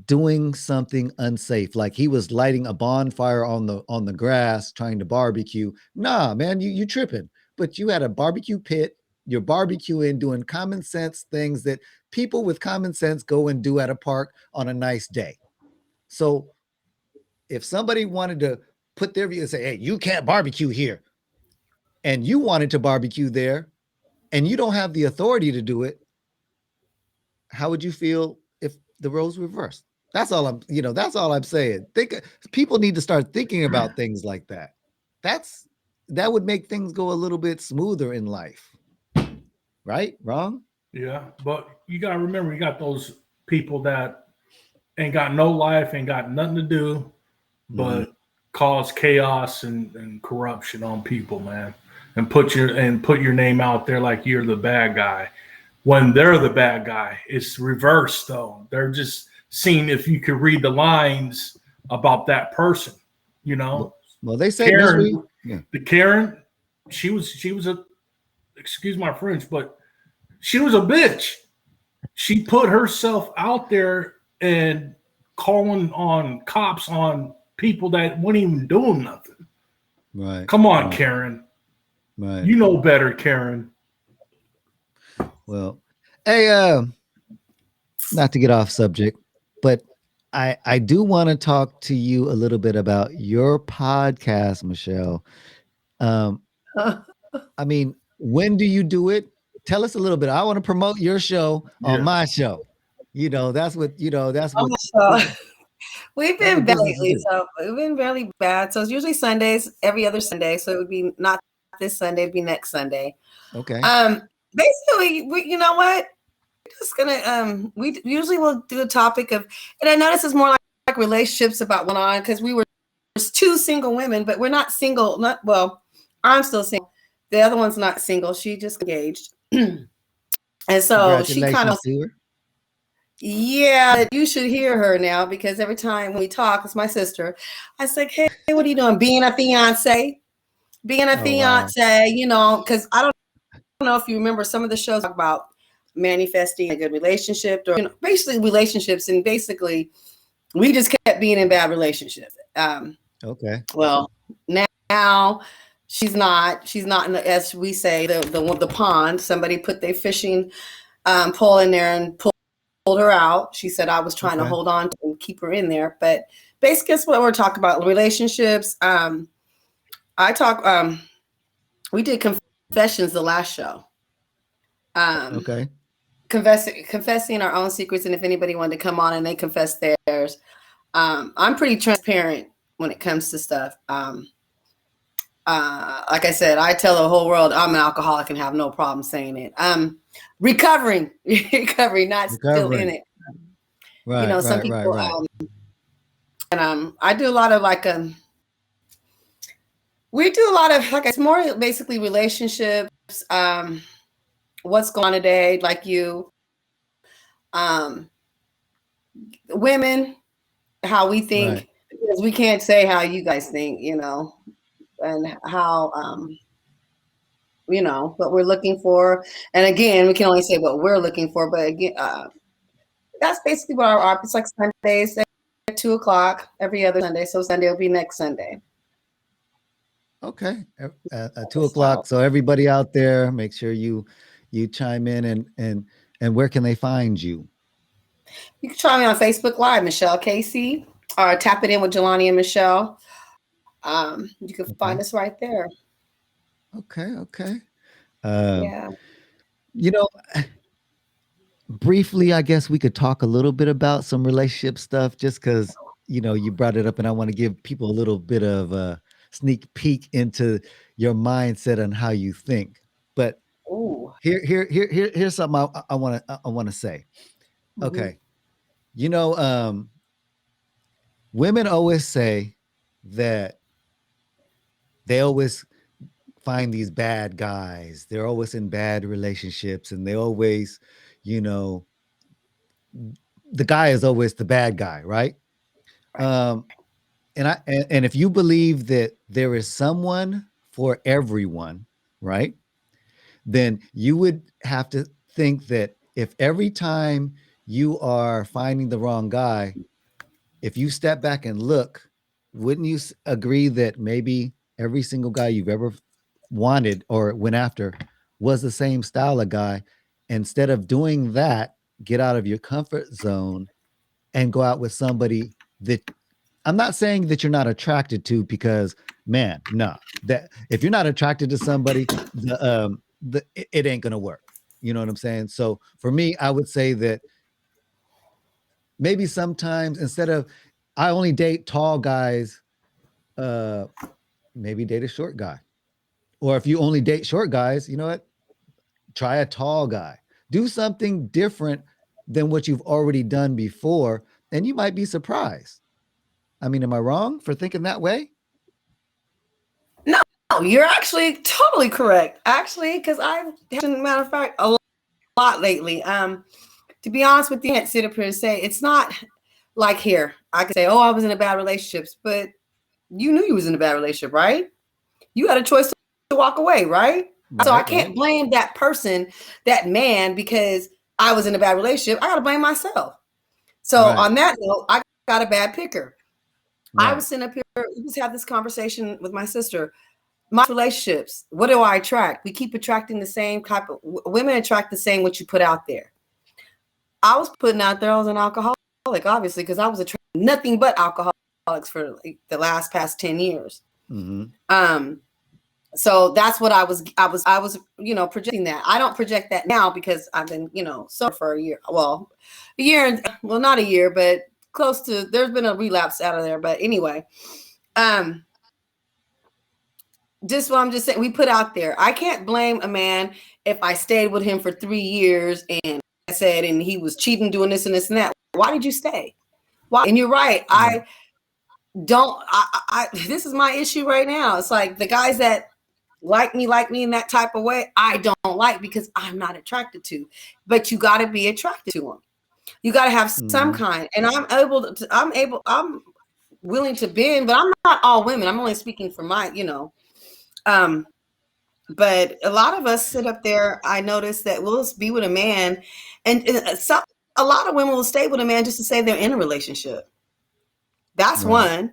doing something unsafe, like he was lighting a bonfire on the grass trying to barbecue. Nah, man, you tripping. But you had a barbecue pit, you're barbecuing, doing common sense things that people with common sense go and do at a park on a nice day. So if somebody wanted to put their view and say, hey, you can't barbecue here, and you wanted to barbecue there, and you don't have the authority to do it, how would you feel if the roles reversed? That's all I'm saying. People need to start thinking about things like that. That would make things go a little bit smoother in life. Right? Wrong? Yeah, but you gotta remember, you got those people that ain't got no life, ain't got nothing to do, but cause chaos and corruption on people, man, and put your name out there like you're the bad guy when they're the bad guy. It's reversed though. They're just seeing if you could read the lines about that person, Well, they say Karen, the Karen, she was a, excuse my French, but she was a bitch. She put herself out there and calling on cops on people that weren't even doing nothing. Right. Come on, Karen. Right. You know better, Karen. Well, hey, not to get off subject, but I do want to talk to you a little bit about your podcast, Michelle. I mean, when do you do it? Tell us a little bit. I want to promote your show on my show. That's what. We've been barely bad. So it's usually Sundays, every other Sunday. So it would be not this Sunday, it'd be next Sunday. Okay. Basically, you know what? We're just gonna we usually will do a topic of, and I notice it's more like relationships about went on, because we were two single women, but we're not single. I'm still single. The other one's not single. She just engaged. And so she kind of, yeah, you should hear her now, because every time we talk, it's my sister. I said, hey, what are you doing? Being a fiance, wow. Because I don't know if you remember some of the shows about manifesting a good relationship, or basically relationships, and basically we just kept being in bad relationships. Okay. Well, now she's not in the, as we say, the pond. Somebody put their fishing pole in there and pulled her out. She said I was trying to Okay. hold on and keep her in there. But basically, that's what we're talking about: relationships. We did confessions the last show. Okay. Confessing our own secrets, and if anybody wanted to come on and they confess theirs. I'm pretty transparent when it comes to stuff. Like I said, I tell the whole world I'm an alcoholic and have no problem saying it. Recovering, not still in Recovering. it. Right. Some Right. Right. people, Right. and I do a lot of we do a lot of it's more basically relationships. What's going on today? Like you, women, how we think, Right. because we can't say how you guys think, and how what we're looking for. And again, we can only say what we're looking for, but again, that's basically what our it's like Sundays at 2:00 every other Sunday. So Sunday will be next Sunday. Okay. At 2:00. So everybody out there, make sure you chime in and where can they find you? You can try me on Facebook Live, Michelle Casey, or tap it in with Jelani and Michelle. You can find us right there. Okay. Okay. Yeah. You know, briefly, I guess we could talk a little bit about some relationship stuff just because, you brought it up and I want to give people a little bit of a sneak peek into your mindset and how you think. But Ooh. here's something I want to say. Okay. Women always say that they always find these bad guys. They're always in bad relationships and they always, you know, the guy is always the bad guy, right? Right. And if you believe that there is someone for everyone, right? Then you would have to think that if every time you are finding the wrong guy, if you step back and look, wouldn't you agree that maybe every single guy you've ever wanted or went after was the same style of guy? Instead of doing that, get out of your comfort zone and go out with somebody that I'm not saying that you're not attracted to, because man, no, that if you're not attracted to somebody, it ain't gonna work. You know what I'm saying? So for me, I would say that maybe sometimes instead of I only date tall guys, maybe date a short guy. Or if you only date short guys, you know what? Try a tall guy. Do something different than what you've already done before, and you might be surprised. I mean, am I wrong for thinking that way? No, you're actually totally correct. Actually, because I've, as a matter of fact, a lot lately. To be honest with you, I can't sit up here and say it's not like here. I could say, oh, I was in a bad relationship, but you knew you was in a bad relationship, right? You had a choice to walk away, right? So I can't blame that person, that man, because I was in a bad relationship. I got to blame myself. So on that note, I got a bad picker. I was sitting up here, we just had this conversation with my sister. My relationships, what do I attract? We keep attracting the same type of women attract the same what you put out there. I was putting out there I was an alcoholic, obviously, because I was attracting nothing but alcoholics for like the past 10 years. Mm-hmm. So that's what I was, projecting that. I don't project that now because I've been, sober for a year. Well, not a year, but close to, there's been a relapse out of there. But anyway, just what I'm just saying, we put out there. I can't blame a man if I stayed with him for 3 years and I said, and he was cheating, doing this and this and that. Why did you stay? Why? And you're right. I this is my issue right now. It's like the guys that like me in that type of way, I don't like because I'm not attracted to. But you got to be attracted to them. You got to have some kind. And I'm willing to bend, but I'm not all women. I'm only speaking for my, but a lot of us sit up there. I notice that we'll be with a man, and a lot of women will stay with a man just to say they're in a relationship. That's one.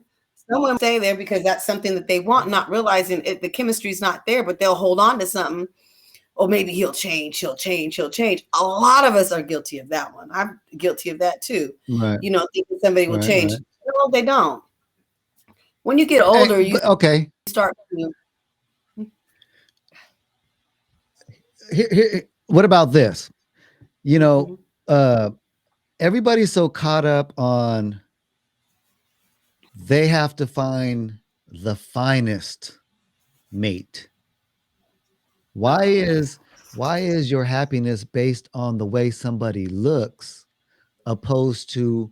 Someone stay there because that's something that they want, not realizing the chemistry's not there, but they'll hold on to something. Or maybe he'll change, he'll change, he'll change. A lot of us are guilty of that one. I'm guilty of that too. Right. Thinking somebody will change. Right. No, they don't. When you get older, you okay. start. What about this? Mhm. Everybody's so caught up on they have to find the finest mate. Why is your happiness based on the way somebody looks opposed to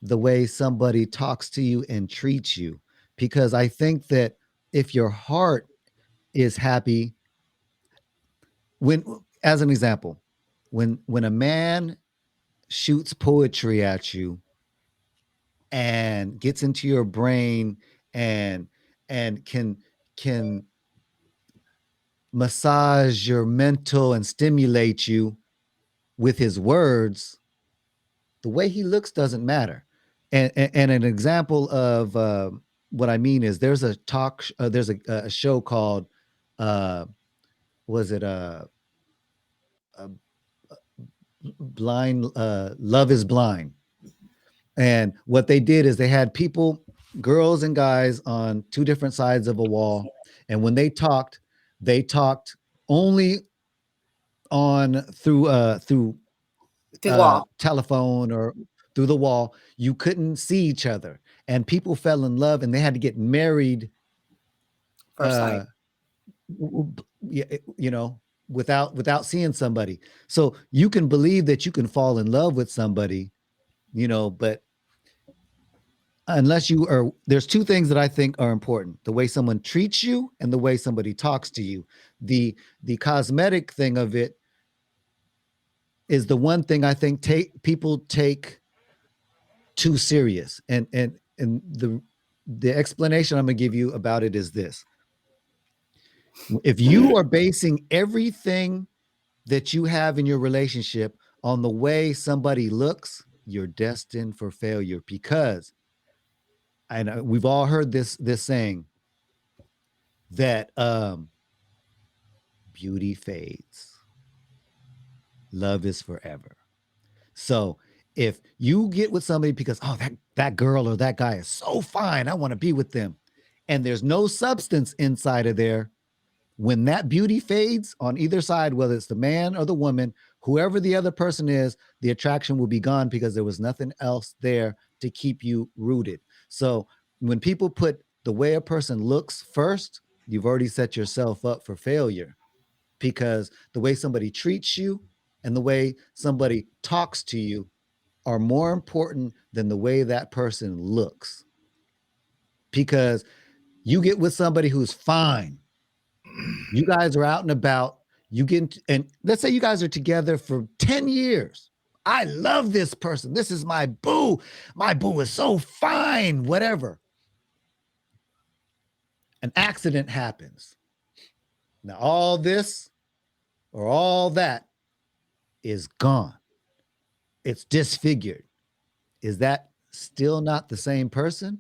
the way somebody talks to you and treats you? Because I think that if your heart is happy, as an example, when a man shoots poetry at you and gets into your brain and can massage your mental and stimulate you with his words, the way he looks doesn't matter. And an example of what I mean is there's a show called was it a blind Love is Blind. And what they did is they had people, girls and guys, on two different sides of a wall. And when they talked only on through Through the wall. telephone or through the wall. You couldn't see each other. And people fell in love and they had to get married First sight. without seeing somebody. So you can believe that you can fall in love with somebody, but unless you are, there's two things that I think are important: the way someone treats you and the way somebody talks to you. The cosmetic thing of it is the one thing I think people take too serious. And the explanation I'm gonna give you about it is this: if you are basing everything that you have in your relationship on the way somebody looks, you're destined for failure. Because, and we've all heard this saying that beauty fades, love is forever. So if you get with somebody because, oh, that girl or that guy is so fine, I want to be with them, and there's no substance inside of there, when that beauty fades on either side, whether it's the man or the woman, whoever the other person is, the attraction will be gone because there was nothing else there to keep you rooted. So when people put the way a person looks first, you've already set yourself up for failure, because the way somebody treats you and the way somebody talks to you are more important than the way that person looks. Because you get with somebody who's fine, you guys are out and about, and let's say you guys are together for 10 years. I love this person. This is my boo. My boo is so fine, whatever. An accident happens. Now, all this or all that is gone. It's disfigured. Is that still not the same person?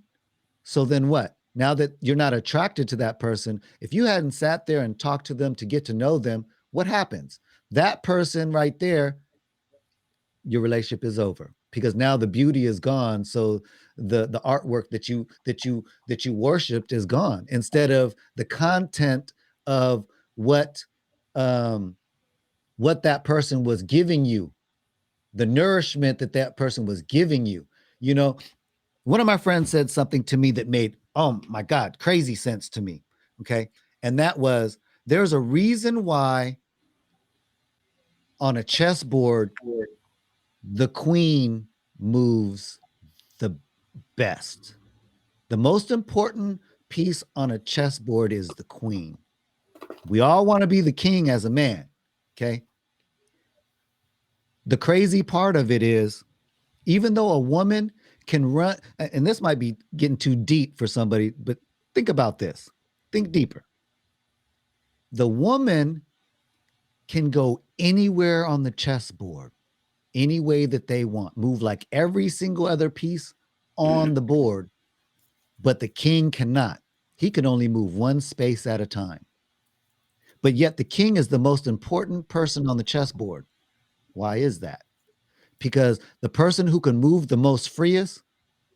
So then what? Now that you're not attracted to that person, if you hadn't sat there and talked to them to get to know them, what happens? That person right there, your relationship is over, because now the beauty is gone. So the artwork that you worshipped is gone, instead of the content of what that person was giving you, the nourishment that that person was giving you. One of my friends said something to me that made, oh my God, crazy sense to me. Okay. And that was, there's a reason why on a chessboard, the queen moves the best. The most important piece on a chessboard is the queen. We all want to be the king as a man. Okay. The crazy part of it is, even though a woman can run, and this might be getting too deep for somebody, but think about this. Think deeper. The woman can go anywhere on the chessboard, any way that they want, move like every single other piece on the board, but the king cannot. He can only move one space at a time. But yet the king is the most important person on the chessboard. Why is that? Because the person who can move the most freest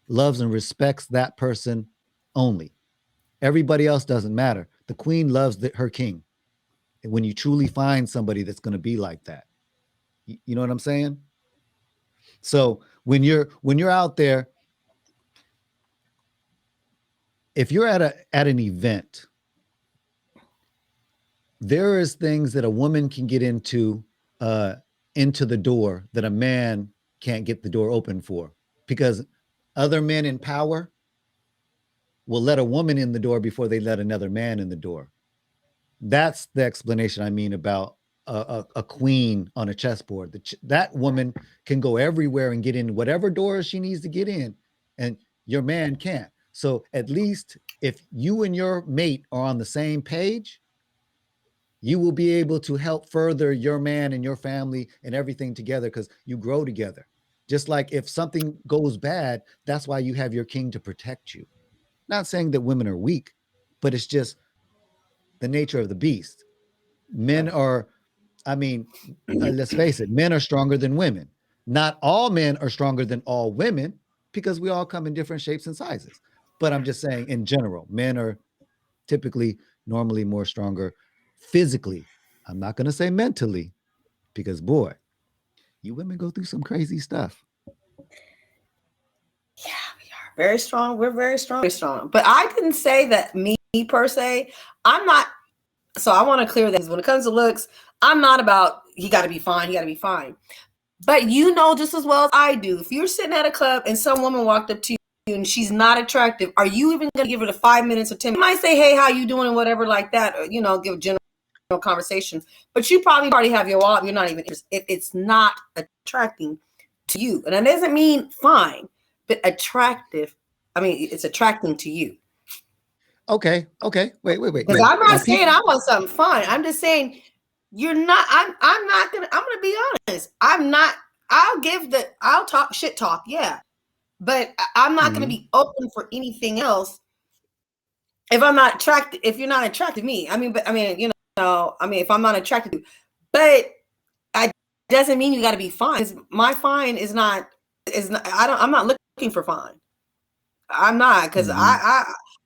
loves and respects that person only. Everybody else doesn't matter. The queen loves her king. And when you truly find somebody that's going to be like that, you know what I'm saying? So when you're out there, if you're at an event, there is things that a woman can get into the door that a man can't get the door open for, because other men in power will let a woman in the door before they let another man in the door. That's the explanation I mean about a queen on a chessboard. That woman can go everywhere and get in whatever doors she needs to get in, and your man can't. So at least if you and your mate are on the same page, you will be able to help further your man and your family and everything together, because you grow together. Just like if something goes bad, that's why you have your king to protect you. Not saying that women are weak, but it's just the nature of the beast. Men are, I mean, let's face it, men are stronger than women. Not all men are stronger than all women, because we all come in different shapes and sizes. But I'm just saying, in general, men are typically normally more stronger physically. I'm not going to say mentally, because boy, you women go through some crazy stuff. Yeah, we are very strong. We're very strong. Very strong. But I didn't say that me per se. I'm not. So I want to clear this. When it comes to looks, I'm not about he got to be fine. He got to be fine. But you know just as well as I do, if you're sitting at a club and some woman walked up to you and she's not attractive, are you even going to give her the 5 minutes or 10 minutes? You might say, hey, how you doing, and whatever like that, or, you know, give a general conversation. But you probably already have your wall. You're not even interested. If it's not attracting to you. And that doesn't mean fine, but attractive. I mean, it's attracting to you. Okay. Wait. Because I'm not saying I want something fine. I'm just saying you're not. I'm gonna be honest. I'm not. I'll talk shit talk. Yeah, but I'm not gonna be open for anything else if I'm not attracted. If you're not attracted to me, I mean, you know, if I'm not attracted to you, but I doesn't mean you got to be fine. My fine is not. I'm not looking for fine. I'm not, because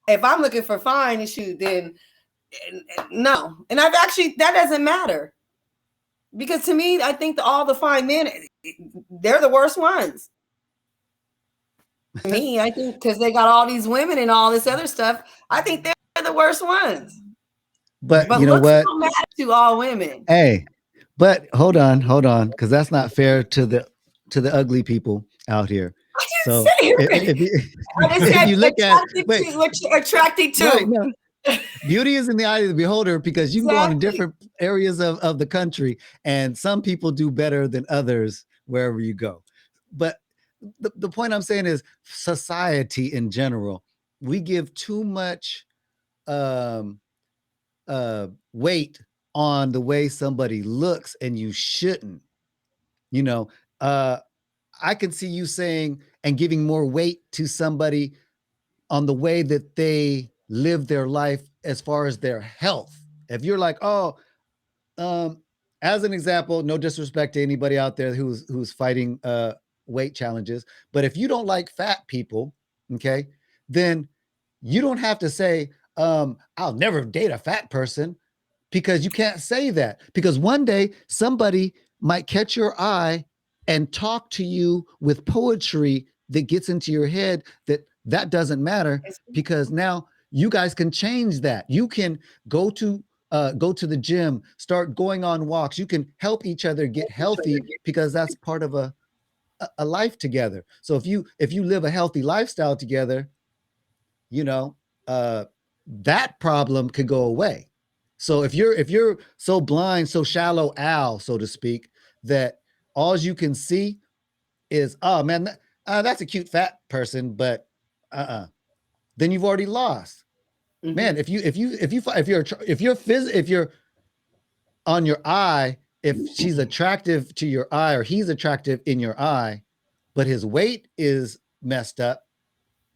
if I'm looking for fine issue, then no. And I've actually, that doesn't matter, because to me, I think all the fine men, they're the worst ones. To me, I think, because they got all these women and all this other stuff, I think they're the worst ones. But you know what? Don't matter to all women. Hey, but hold on, because that's not fair to the ugly people out here. So if you look at what you're attracting to. Right, no. Beauty is in the eye of the beholder, because you can go on in different areas of the country, and some people do better than others wherever you go. But the point I'm saying is, society in general, we give too much weight on the way somebody looks, and you shouldn't. You know, I can see you saying and giving more weight to somebody on the way that they live their life as far as their health. If you're like, oh, as an example, no disrespect to anybody out there who's fighting weight challenges, but if you don't like fat people, okay, then you don't have to say, I'll never date a fat person, because you can't say that, because one day somebody might catch your eye and talk to you with poetry that gets into your head that doesn't matter, because now you guys can change that. You can go to the gym, start going on walks. You can help each other get healthy, because that's part of a life together. So if you live a healthy lifestyle together, you know, that problem could go away. So if you're so blind, so shallow, Al, so to speak, that all you can see is, oh man, that's a cute fat person, but then you've already lost. Man, if you're on your eye, if she's attractive to your eye, or he's attractive in your eye, but his weight is messed up,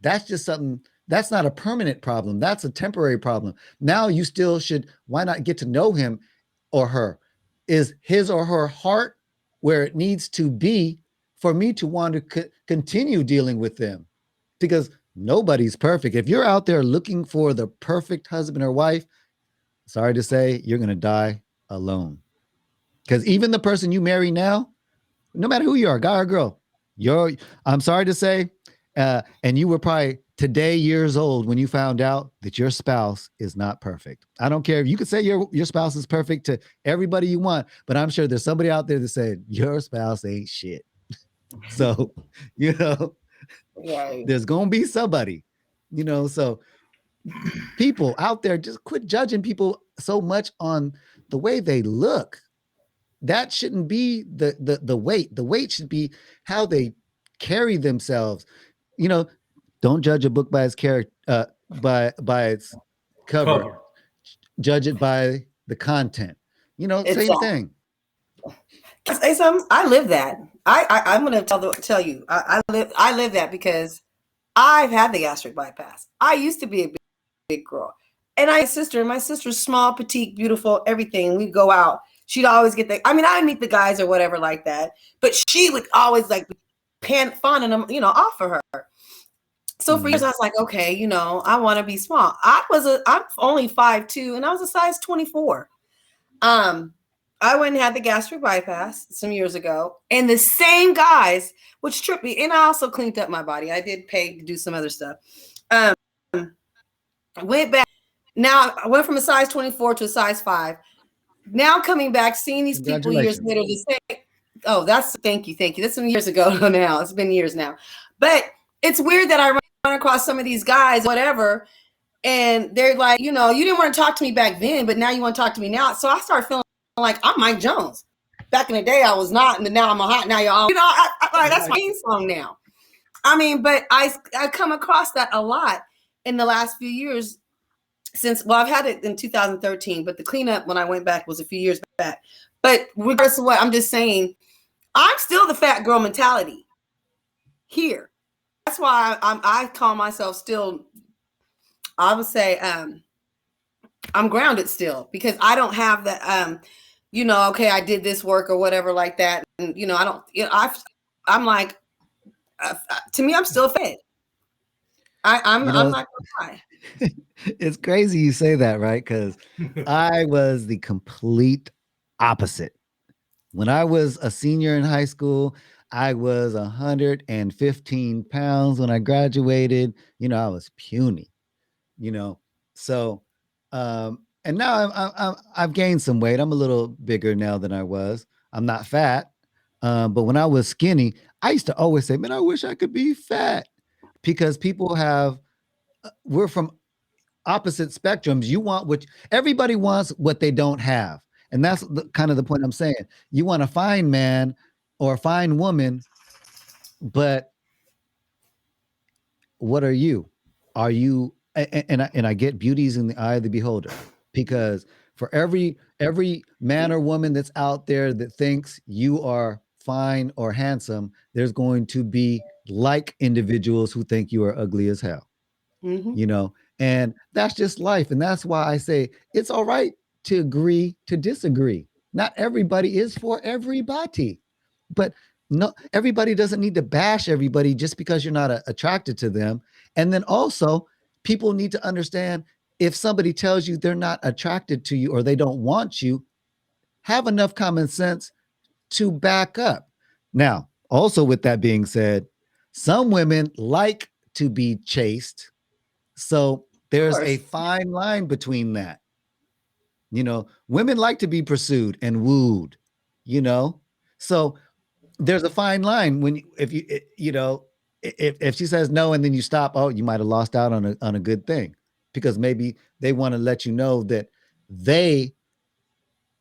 that's just something That's not a permanent problem. That's a temporary problem. Now you still should, why not get to know him or her? Is his or her heart where it needs to be for me to want to continue dealing with them? Because nobody's perfect. If you're out there looking for the perfect husband or wife, sorry to say, you're going to die alone. Because even the person you marry now, no matter who you are, guy or girl, I'm sorry to say, and you were probably today years old when you found out that your spouse is not perfect. I don't care if you could say your spouse is perfect to everybody you want, but I'm sure there's somebody out there that said your spouse ain't shit. So, Right. there's going to be somebody, so people out there, just quit judging people so much on the way they look. That shouldn't be the weight. The weight should be how they carry themselves. Don't judge a book by its character, by its cover. Judge it by the content. Same thing. Can I say something? I live that. I'm going to tell you. I live that because I've had the gastric bypass. I used to be a big girl, and my sister's small, petite, beautiful, everything. We'd go out. She'd always get I'd meet the guys or whatever like that, but she would always like fawning them, off of her. So for years I was like, okay, I want to be small. I'm only 5'2", and I was a size 24. I went and had the gastric bypass some years ago, and the same guys, which tripped me, and I also cleaned up my body. I did pay to do some other stuff. I went back. Now I went from a size 24 to a size 5. Now coming back, seeing these people years later, the same. Oh, thank you. That's some years ago now. It's been years now. But it's weird that I run across some of these guys, whatever, and they're like, you didn't want to talk to me back then, but now you want to talk to me now. So I start feeling like I'm Mike Jones. Back in the day, I was not, and now I'm a hot. Now you're all, that's my theme song now. But I come across that a lot in the last few years. I've had it in 2013, but the cleanup when I went back was a few years back. But regardless of what, I'm just saying, I'm still the fat girl mentality here. That's why I call myself still, I would say, I'm grounded still, because I don't have that, okay, I did this work or whatever like that. And, I don't, I'm like, to me, I'm still fed. I'm not going to lie. It's crazy you say that, right? Because I was the complete opposite. When I was a senior in high school, I was 115 pounds. When I graduated, I was puny, So, and now I've gained some weight. I'm a little bigger now than I was. I'm not fat, but when I was skinny, I used to always say, "Man, I wish I could be fat," because we're from opposite spectrums. Everybody wants what they don't have. And that's kind of the point I'm saying. You want a fine man or a fine woman, but what are you? Are you, and I get beauty's in the eye of the beholder, because for every man or woman that's out there that thinks you are fine or handsome, there's going to be like individuals who think you are ugly as hell. Mm-hmm. And that's just life. And that's why I say it's all right to agree to disagree. Not everybody is for everybody, but no, everybody doesn't need to bash everybody just because you're not attracted to them. And then also, people need to understand, if somebody tells you they're not attracted to you or they don't want you, have enough common sense to back up. Now, also with that being said, some women like to be chased. So there's a fine line between that. Women like to be pursued and wooed, so there's a fine line if she says no and then you stop, oh, you might have lost out on a good thing, because maybe they want to let you know that they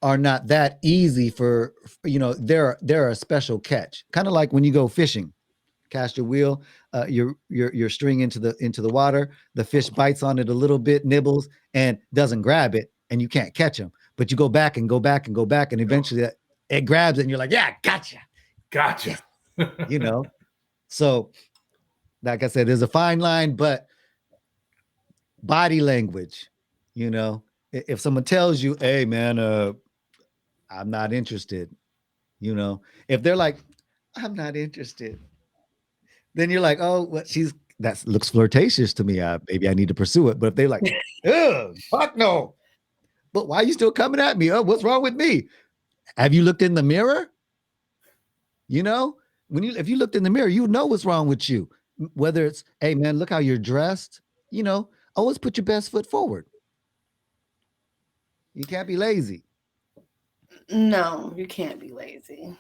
are not that easy for, they're a special catch. Kind of like when you go fishing, cast your wheel, your string into the water, the fish bites on it a little bit, nibbles, and doesn't grab it, and you can't catch them. But you go back and go back and go back, and eventually it grabs it, and you're like, yeah, gotcha. So like I said, there's a fine line, but body language. You know, if someone tells you, "Hey, man, I'm not interested," you know, if they're like, "I'm not interested," then you're like, "Oh, what she's that looks flirtatious to me. Maybe I need to pursue it." But if they're like, "Ugh, fuck no," but why are you still coming at me? Oh, what's wrong with me? Have you looked in the mirror? You know, if you looked in the mirror, you know what's wrong with you. Whether it's, hey man, look how you're dressed, you know, always put your best foot forward. You can't be lazy. No, you can't be lazy.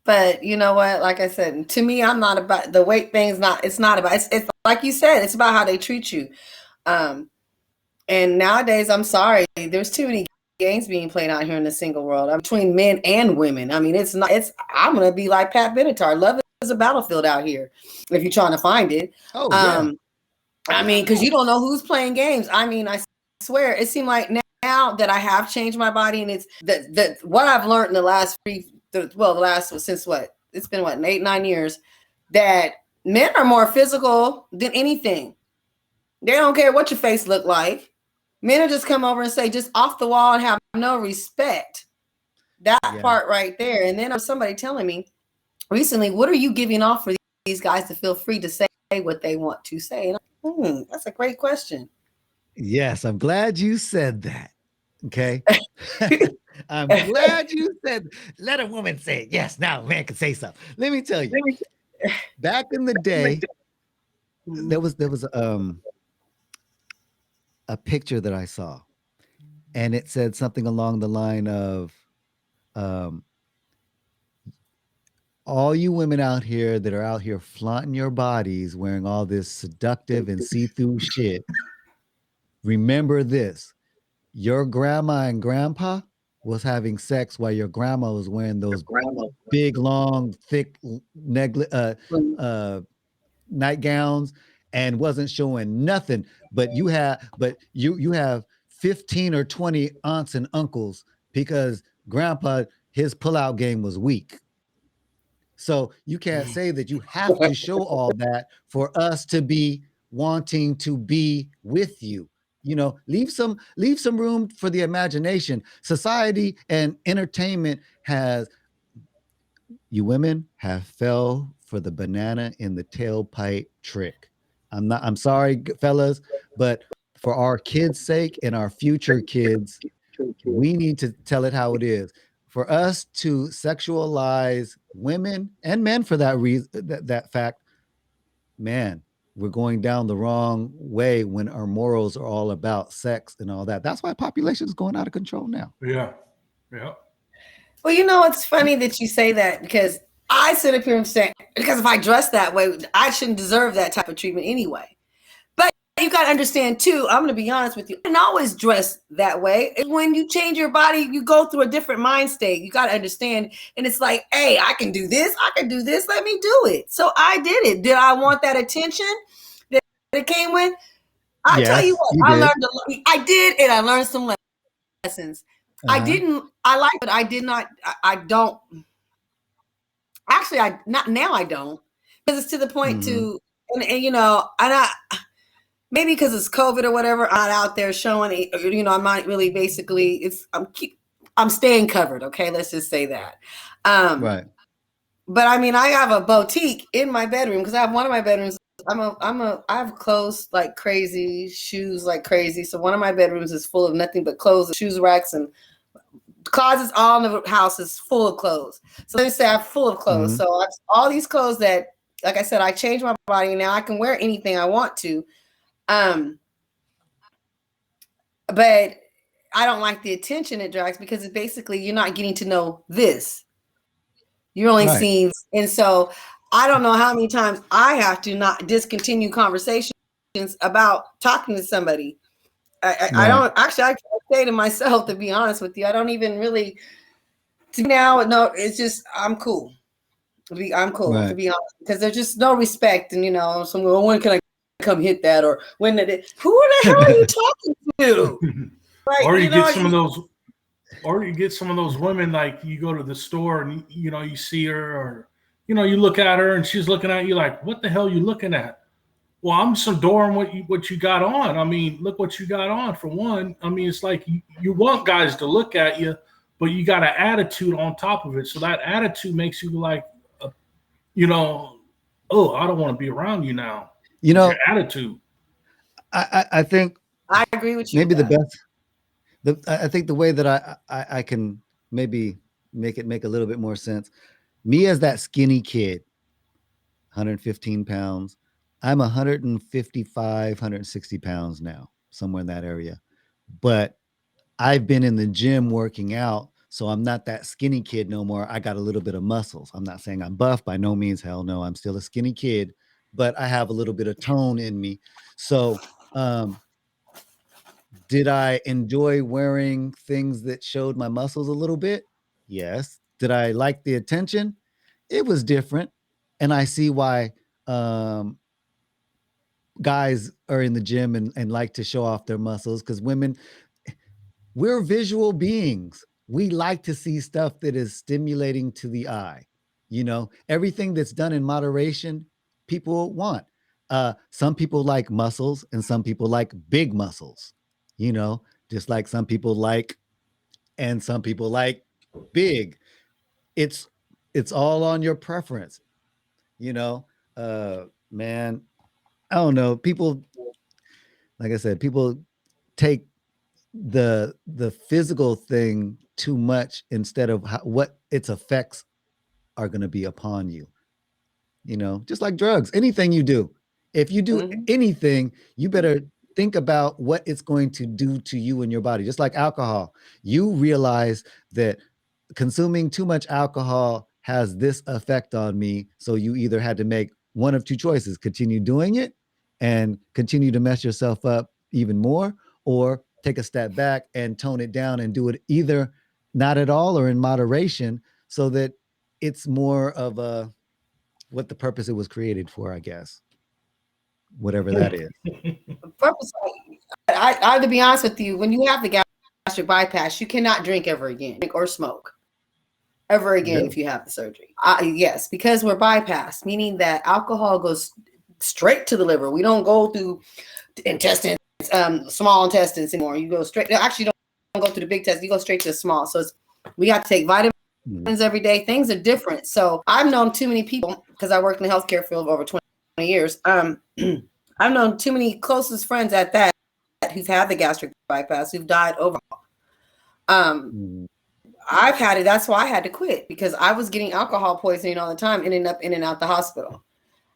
But you know what? Like I said, to me, I'm not about the weight thing's not, it's not about it's like you said, it's about how they treat you. And nowadays, I'm sorry, there's too many games being played out here in the single world. Between men and women. I mean, I'm gonna be like Pat Benatar. Love is a battlefield out here if you're trying to find it. Oh, yeah. I mean, because you don't know who's playing games. I mean, I swear, it seemed like now that I have changed my body, and it's that what I've learned in the last since what? It's been what, 8-9 years, that men are more physical than anything. They don't care what your face look like. Men will just come over and say, just off the wall, and have no respect. That part right there. And then there was somebody telling me recently, what are you giving off for these guys to feel free to say what they want to say? And that's a great question. Yes, I'm glad you said that. Okay. I'm glad you said, let a woman say it. Yes, now a man can say something. Let me tell you, back in the day, there was a picture that I saw, and it said something along the line of, all you women out here that are out here flaunting your bodies, wearing all this seductive and see-through shit, remember this: your grandma and grandpa was having sex while your grandma was wearing those big, long, thick nightgowns and wasn't showing nothing. But you have 15 or 20 aunts and uncles because grandpa, his pullout game was weak. So you can't say that you have to show all that for us to be wanting to be with you. You know, leave some room for the imagination. Society and entertainment you women have fell for the banana in the tailpipe trick. I'm sorry, fellas, but for our kids' sake and our future kids, we need to tell it how it is. For us to sexualize women and men for that reason, that fact, man, we're going down the wrong way when our morals are all about sex and all that. That's why population is going out of control now. Yeah. Well, you know, it's funny that you say that, because I sit up here and say, because if I dress that way, I shouldn't deserve that type of treatment anyway. But you got to understand too, I'm going to be honest with you, I didn't always dress that way. When you change your body, you go through a different mind state. You got to understand. And it's like, hey, I can do this. Let me do it. So I did it. Did I want that attention that it came with? I tell you what, I did, and I learned some lessons. I like, but I did not, I don't. Actually, I don't. Because it's to the point to, and you know, maybe because it's COVID or whatever, I'm not out there showing it, you know, I'm not really basically, I'm staying covered. Okay. Let's just say that. Right. But I mean, I have a boutique in my bedroom, because I have one of my bedrooms. I have clothes like crazy, shoes like crazy. So one of my bedrooms is full of nothing but clothes, shoes racks, and closets. All in the house is full of clothes. So let me say I'm full of clothes. So I have all these clothes that, like I said, I changed my body. Now I can wear anything I want to. But I don't like the attention it drags, because it's basically, you're not getting to know this. You're only seeing, and so I don't know how many times I have to not discontinue conversations about talking to somebody. I don't actually, I can't say to myself, to be honest with you, I don't even really now. No, it's just, I'm cool. I'm cool, to be honest, because there's just no respect. And, you know, someone, when can I come hit that? Or when did it, who the hell are you talking to? Like, or you get some of those, or you get some of those women, like you go to the store and, you know, you see her, or, you know, you look at her and she's looking at you like, what the hell are you looking at? Well, I'm just adoring what you got on. I mean, look what you got on for one. I mean, it's like you want guys to look at you, but you got an attitude on top of it. So that attitude makes you like, you know, oh, I don't want to be around you now. You It's your know, attitude. I think I agree with you. maybe With the that. best, I think the way that I can maybe make it make a little bit more sense. Me as that skinny kid, 115 pounds. I'm 155, 160 pounds now, somewhere in that area. But I've been in the gym working out, so I'm not that skinny kid no more. I got a little bit of muscles. I'm not saying I'm buff by no means, hell no. I'm still a skinny kid, but I have a little bit of tone in me. So, did I enjoy wearing things that showed my muscles a little bit? Yes. Did I like the attention? It was different. And I see why um, guys are in the gym and like to show off their muscles because women, we're visual beings. We like to see stuff that is stimulating to the eye. You know, everything that's done in moderation, people want. Some people like muscles and some people like big muscles, you know, just like some people like and some people like big. It's it's all on your preference, you know. Man, I don't know. People, like I said, people take the physical thing too much instead of what its effects are going to be upon you. You know, just like drugs, anything you do, if you do Mhm. anything, you better think about what it's going to do to you and your body. Just like alcohol, you realize that consuming too much alcohol has this effect on me. So you either had to make one of two choices: continue doing it and continue to mess yourself up even more, or take a step back and tone it down and do it either not at all or in moderation so that it's more of a what the purpose it was created for, I guess, whatever that is. Purpose. I to be honest with you, when you have the gastric bypass, you cannot drink ever again, drink or smoke ever again if you have the surgery. Yes, because we're bypassed, meaning that alcohol goes straight to the liver. We don't go through intestines, small intestines anymore. You go straight. Actually, don't go through the big test. You go straight to the small. So we have to take vitamins every day. Things are different. So I've known too many people because I worked in the healthcare field over 20 years. I've known too many closest friends at that who've had the gastric bypass who've died overall. I've had it. That's why I had to quit because I was getting alcohol poisoning all the time, ending up in and out the hospital.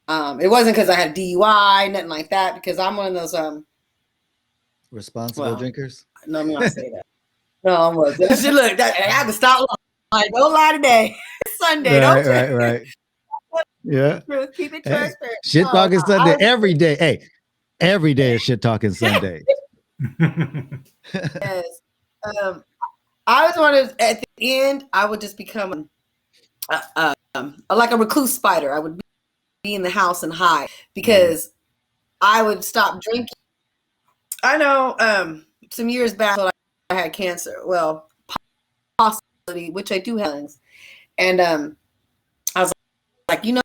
It wasn't because I had a DUI, nothing like that, because I'm one of those Responsible drinkers. No, I'm not say that. No, I wasn't. Look, I had to stop lying. Don't lie today. It's Sunday. Right. Yeah. Keep it Hey, transparent. shit talking Sunday every day. Hey, every day is shit talking Sunday. Yes. I was one of at the end. I would just become like a recluse spider. I would be in the house and hide because I would stop drinking. I know some years back I had cancer. Well, possibility, which I do have, and I was like, you know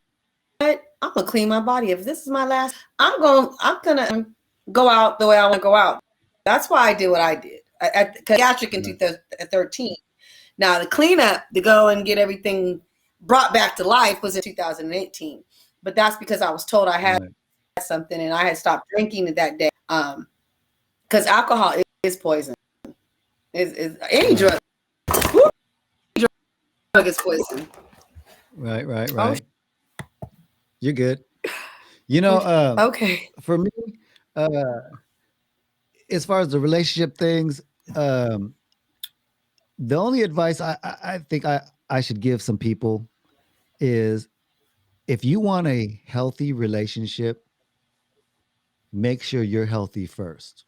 what? I'm gonna clean my body. If this is my last, I'm gonna go out the way I want to go out. That's why I did what I did. I got gastric in 2013. Now the cleanup to go and get everything brought back to life was in 2018. But that's because I was told I had something and I had stopped drinking that day. Because alcohol is poison. Is any drug. Drug is poison. Right. You're good. You know, okay. For me, as far as the relationship things, the only advice I think I should give some people is if you want a healthy relationship, make sure you're healthy first.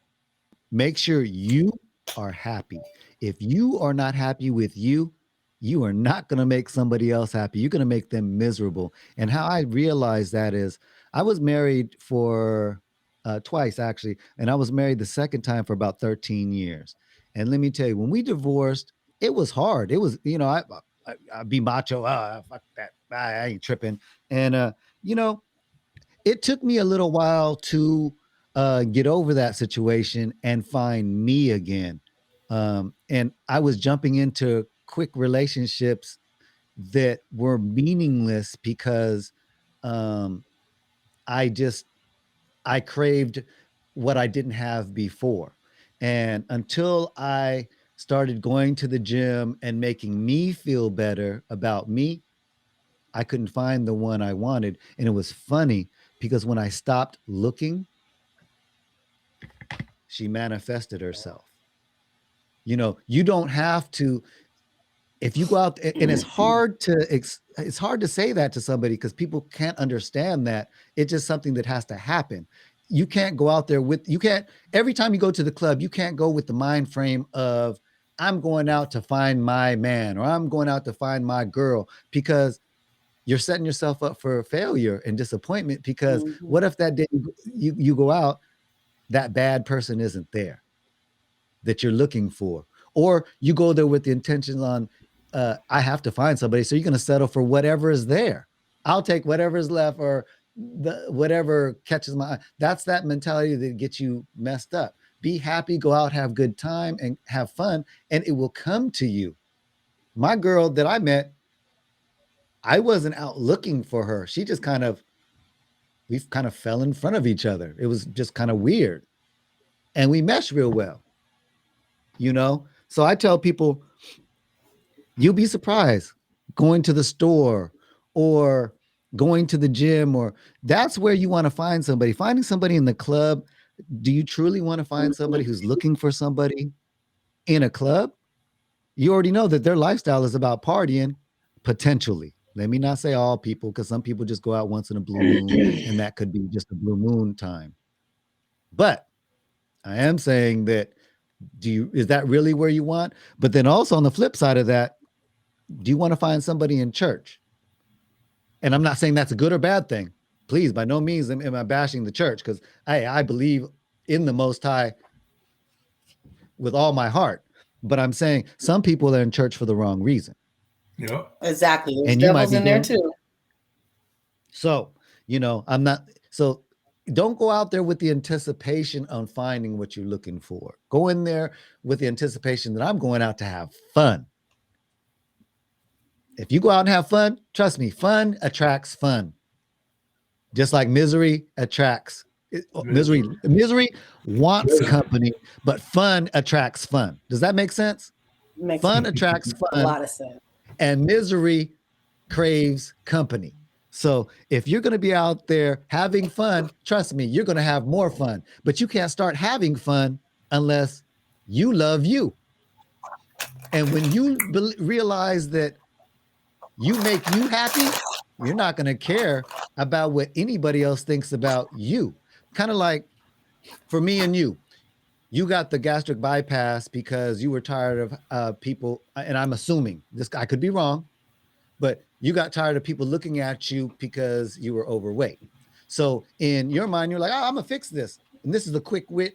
Make sure you are happy. If you are not happy with you, you are not going to make somebody else happy. You're going to make them miserable. And how I realized that is I was married for twice actually, and I was married the second time for about 13 years. And let me tell you, when we divorced, it was hard. It was, you know, I be macho. Fuck that. I ain't tripping. And, you know, it took me a little while to get over that situation and find me again. And I was jumping into quick relationships that were meaningless because um, I just I craved what I didn't have before. And until I started going to the gym and making me feel better about me, I couldn't find the one I wanted. And it was funny because when I stopped looking, she manifested herself. You don't have to, if you go out and it's hard to say that to somebody because people can't understand that. It's just something that has to happen. You can't go out there you can't, every time you go to the club, you can't go with the mind frame of, I'm going out to find my man or I'm going out to find my girl, because you're setting yourself up for failure and disappointment. Because what if that day you go out, that bad person isn't there that you're looking for, or you go there with the intentions on, I have to find somebody, so you're going to settle for whatever is there. I'll take whatever is left, or whatever catches my eye. That's that mentality that gets you messed up. Be happy, go out, have good time, and have fun, and it will come to you. My girl that I met, I wasn't out looking for her. She just we kind of fell in front of each other. It was just kind of weird, and we meshed real well. So I tell people, you'll be surprised going to the store or going to the gym, or that's where you want to find somebody. Finding somebody in the club, do you truly want to find somebody who's looking for somebody in a club? You already know that their lifestyle is about partying, potentially. Let me not say all people, because some people just go out once in a blue moon, and that could be just a blue moon time. But I am saying that, is that really where you want? But then also on the flip side of that, do you want to find somebody in church? And I'm not saying that's a good or bad thing. Please, by no means am I bashing the church, because I believe in the Most High with all my heart. But I'm saying some people are in church for the wrong reason. Yeah, exactly. There's And you might devils be in there too. So, I'm not. So don't go out there with the anticipation on finding what you're looking for. Go in there with the anticipation that I'm going out to have fun. If you go out and have fun, trust me, fun attracts fun. Just like misery attracts misery. Misery wants company, but fun attracts fun. Does that make sense? Fun attracts A fun, lot of sense. and misery craves company. So if you're going to be out there having fun, trust me, you're going to have more fun. But you can't start having fun unless you love you. And when you realize that you make you happy, you're not going to care about what anybody else thinks about you. Kind of like for me and you got the gastric bypass because you were tired of people, and I'm assuming this, I could be wrong, but you got tired of people looking at you because you were overweight. So in your mind, you're like, oh, I'm gonna fix this. And this is the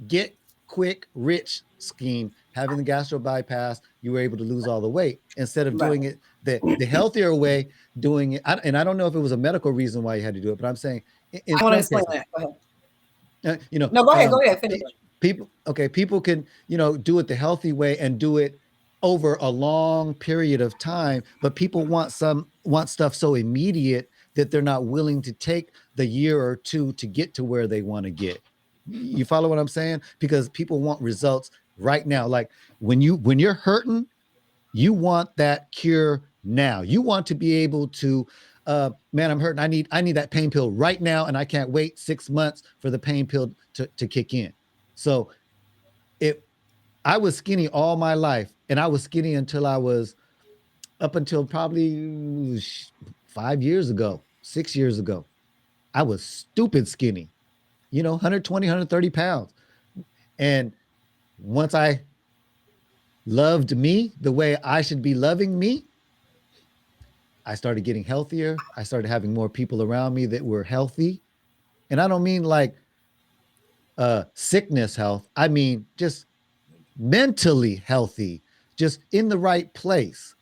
get quick rich scheme. Having the gastro bypass, you were able to lose all the weight instead of doing it the healthier way, doing it. And I don't know if it was a medical reason why you had to do it, but I'm saying I want to explain that. Go ahead. No, go ahead, finish. People can, do it the healthy way and do it over a long period of time, but people want stuff so immediate that they're not willing to take the year or two to get to where they want to get. You follow what I'm saying? Because people want results right now. Like when you're hurting, you want that cure now. You want to be able to, man, I'm hurting. I need that pain pill right now, and I can't wait 6 months for the pain pill to kick in. So I was skinny all my life, and I was skinny up until probably 5 years ago, 6 years ago. I was stupid skinny, 120, 130 pounds. And once I loved me the way I should be loving me, I started getting healthier. I started having more people around me that were healthy. And I don't mean like sickness health. I mean just mentally healthy, just in the right place.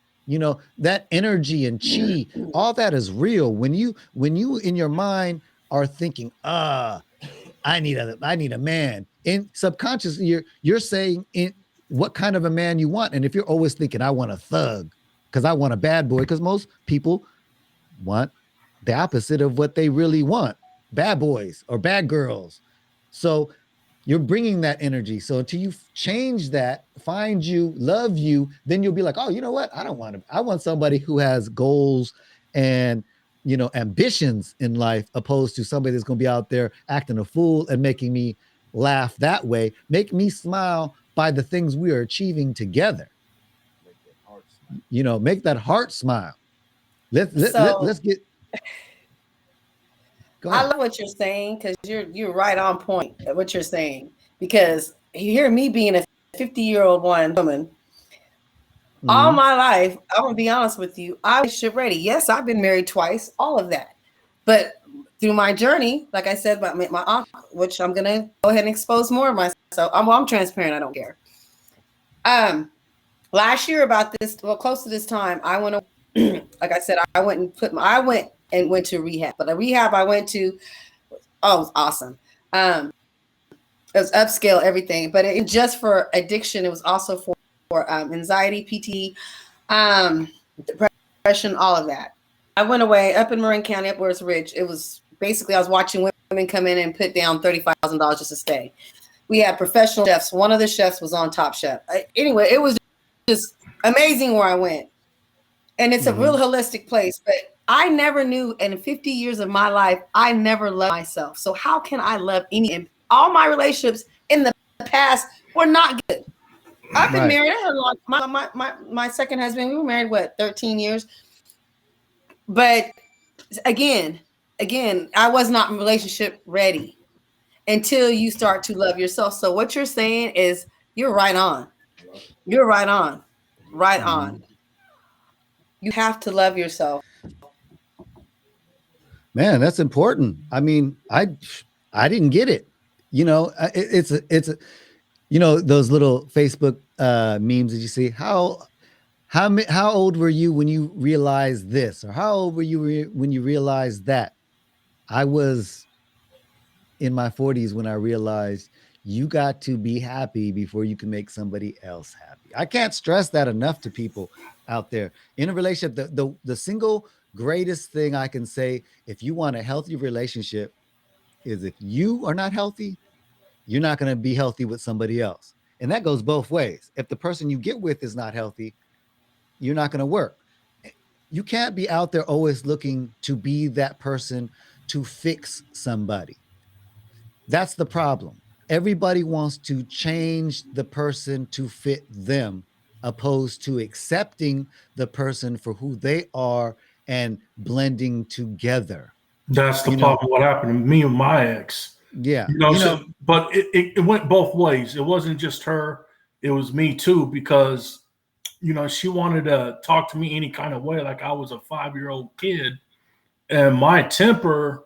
That energy and chi, all that is real. When you in your mind are thinking, I need a man. In subconscious, you're saying in what kind of a man you want. And if you're always thinking, I want a thug, because I want a bad boy, because most people want the opposite of what they really want, bad boys or bad girls. So you're bringing that energy. So until you change that, find you, love you, then you'll be like, oh, you know what? I don't want to. I want somebody who has goals and, you know, ambitions in life, opposed to somebody that's going to be out there acting a fool and making me laugh that way. Make me smile by the things we are achieving together. You know, make that heart smile. Let's get. Go I ahead. love what you're saying, because you're right on point at what you're saying. Because you hear me being a 50-year-old woman, all my life, I'm gonna be honest with you, I was ship ready. Yes, I've been married twice, all of that. But through my journey, like I said about my aunt, which I'm gonna go ahead and expose more of myself. I'm transparent, I don't care. Last year about this, well, close to this time, I went like I said, I went to rehab. But the rehab I went to, oh, it was awesome. It was upscale, everything, but it just for addiction. It was also for anxiety, PT, depression, all of that. I went away up in Marin County, up where it's rich. It was basically, I was watching women come in and put down $30,000 just to stay. We had professional chefs. One of the chefs was on Top Chef. Anyway, it was just amazing where I went. And it's a real holistic place, but I never knew in 50 years of my life, I never loved myself. So how can I love any? All my relationships in the past were not good. I've been married. I had a lot. My second husband, we were married, 13 years. But again, I was not relationship ready until you start to love yourself. So what you're saying is you're right on. You're right on. Right on. You have to love yourself. Man, that's important. I mean, I didn't get it. You know, it's a you know, those little Facebook memes that you see. How old were you when you realized this, or how old were you when you realized that? I was in my 40s when I realized you got to be happy before you can make somebody else happy. I can't stress that enough to people out there in a relationship. The single greatest thing I can say, if you want a healthy relationship, is if you are not healthy, you're not going to be healthy with somebody else. And that goes both ways. If the person you get with is not healthy, you're not going to work. You can't be out there always looking to be that person to fix somebody. That's the problem. Everybody wants to change the person to fit them, opposed to accepting the person for who they are and blending together. That's the problem. What happened to me and my ex? Yeah. So, but it went both ways. It wasn't just her. It was me too, because, she wanted to talk to me any kind of way, like I was a 5-year-old kid. And my temper,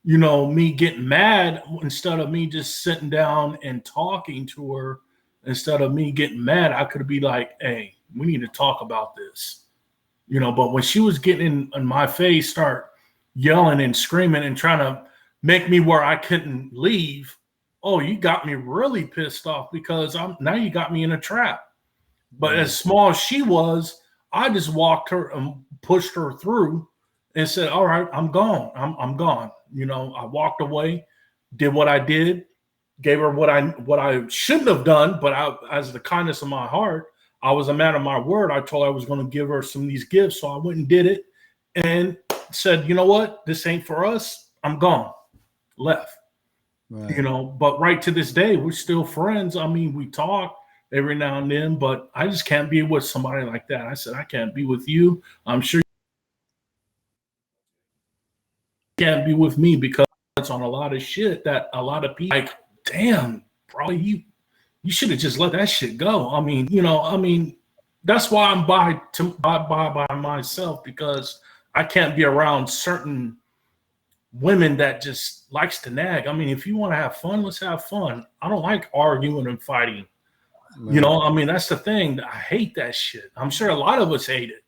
me getting mad, instead of me just sitting down and talking to her, instead of me getting mad, I could be like, hey, we need to talk about this. But when she was getting in my face, start yelling and screaming and trying to make me where I couldn't leave, oh, you got me really pissed off, because now you got me in a trap. But as small as she was, I just walked her and pushed her through and said, all right, I'm gone. I'm gone. I walked away, did what I did, gave her what I shouldn't have done, but as the kindness of my heart, I was a man of my word. I told her I was going to give her some of these gifts. So I went and did it and said, you know what? This ain't for us. I'm gone. Left. Right. But right to this day, we're still friends. I mean, we talk every now and then, but I just can't be with somebody like that. I said, I can't be with you. I'm sure you can't be with me, because it's on a lot of shit that a lot of people like, damn, bro, you should have just let that shit go. I mean, that's why I'm by myself, because I can't be around certain women that just likes to nag. I mean, if you want to have fun, let's have fun. I don't like arguing and fighting. Right. That's the thing. I hate that shit. I'm sure a lot of us hate it,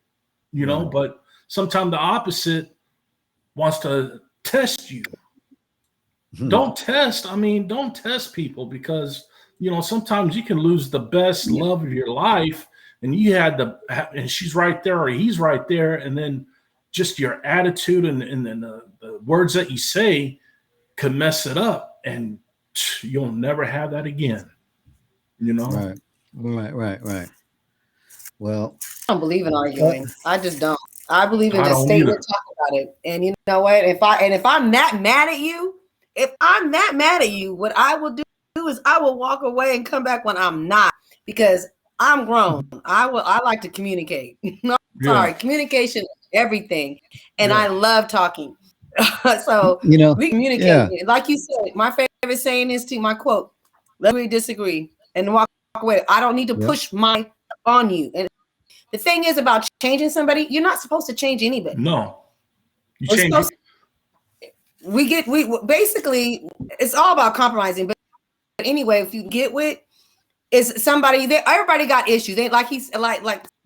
right. But sometimes the opposite wants to test you. don't test. I mean, don't test people because sometimes you can lose the best love of your life, and and she's right there or he's right there, and then just your attitude and then the words that you say could mess it up, and you'll never have that again. Right. Well, I don't believe in arguing. I just don't. I believe in I just don't stating either. and talking about it. And you know what? If I'm that mad at you, what I will do is I will walk away and come back when I'm not, because I'm grown. I like to communicate. No, sorry, communication is everything. And I love talking. So we communicate. yeah. Like you said, my favorite saying is my quote, let me disagree and walk away. I don't need to push my on you. And the thing is about changing somebody, you're not supposed to change anybody. No. You change it. We basically, it's all about compromising. But anyway, if you get with is somebody that everybody got issues. They like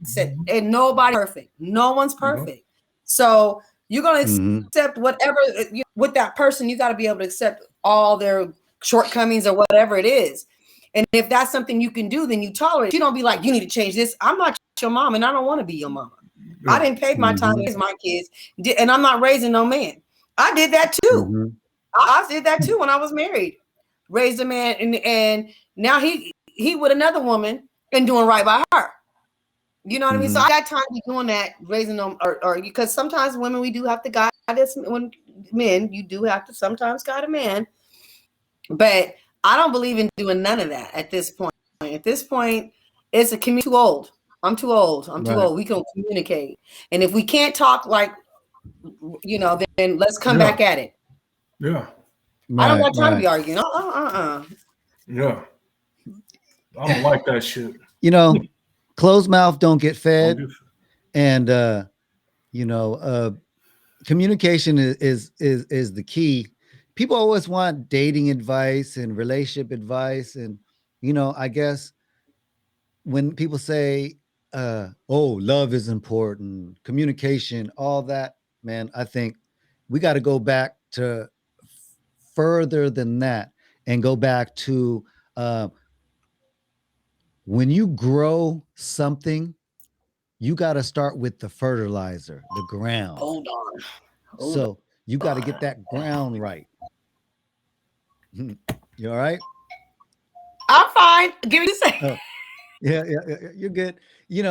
said, and nobody perfect. No one's perfect. So you're gonna accept whatever with that person. You got to be able to accept all their shortcomings or whatever it is. And if that's something you can do, then you tolerate it. You don't be like, you need to change this. I'm not your mom, and I don't want to be your mama. I didn't pay my time to raise my kids, and I'm not raising no man. I did that too. I did that too when I was married. Raised a man, and now he with another woman and doing right by her. You know what I mean? So I got time to be doing that, raising them, or because sometimes women, we do have to guide us. When men, you do have to sometimes guide a man. But I don't believe in doing none of that at this point. At this point, it's too old. I'm too old. I'm too old. We can communicate. And if we can't talk then let's come back at it. Yeah. I don't got time to be arguing. Yeah. I don't like that shit. Closed mouth don't get fed. And communication is the key. People always want dating advice and relationship advice. And, I guess when people say, love is important, communication, all that, man, I think we got to go back to further than that and go back to when you grow something, you got to start with the fertilizer, the ground. Hold on. So you got to get that ground right. You all right? I'm fine. Give me a second. Yeah, you're good. You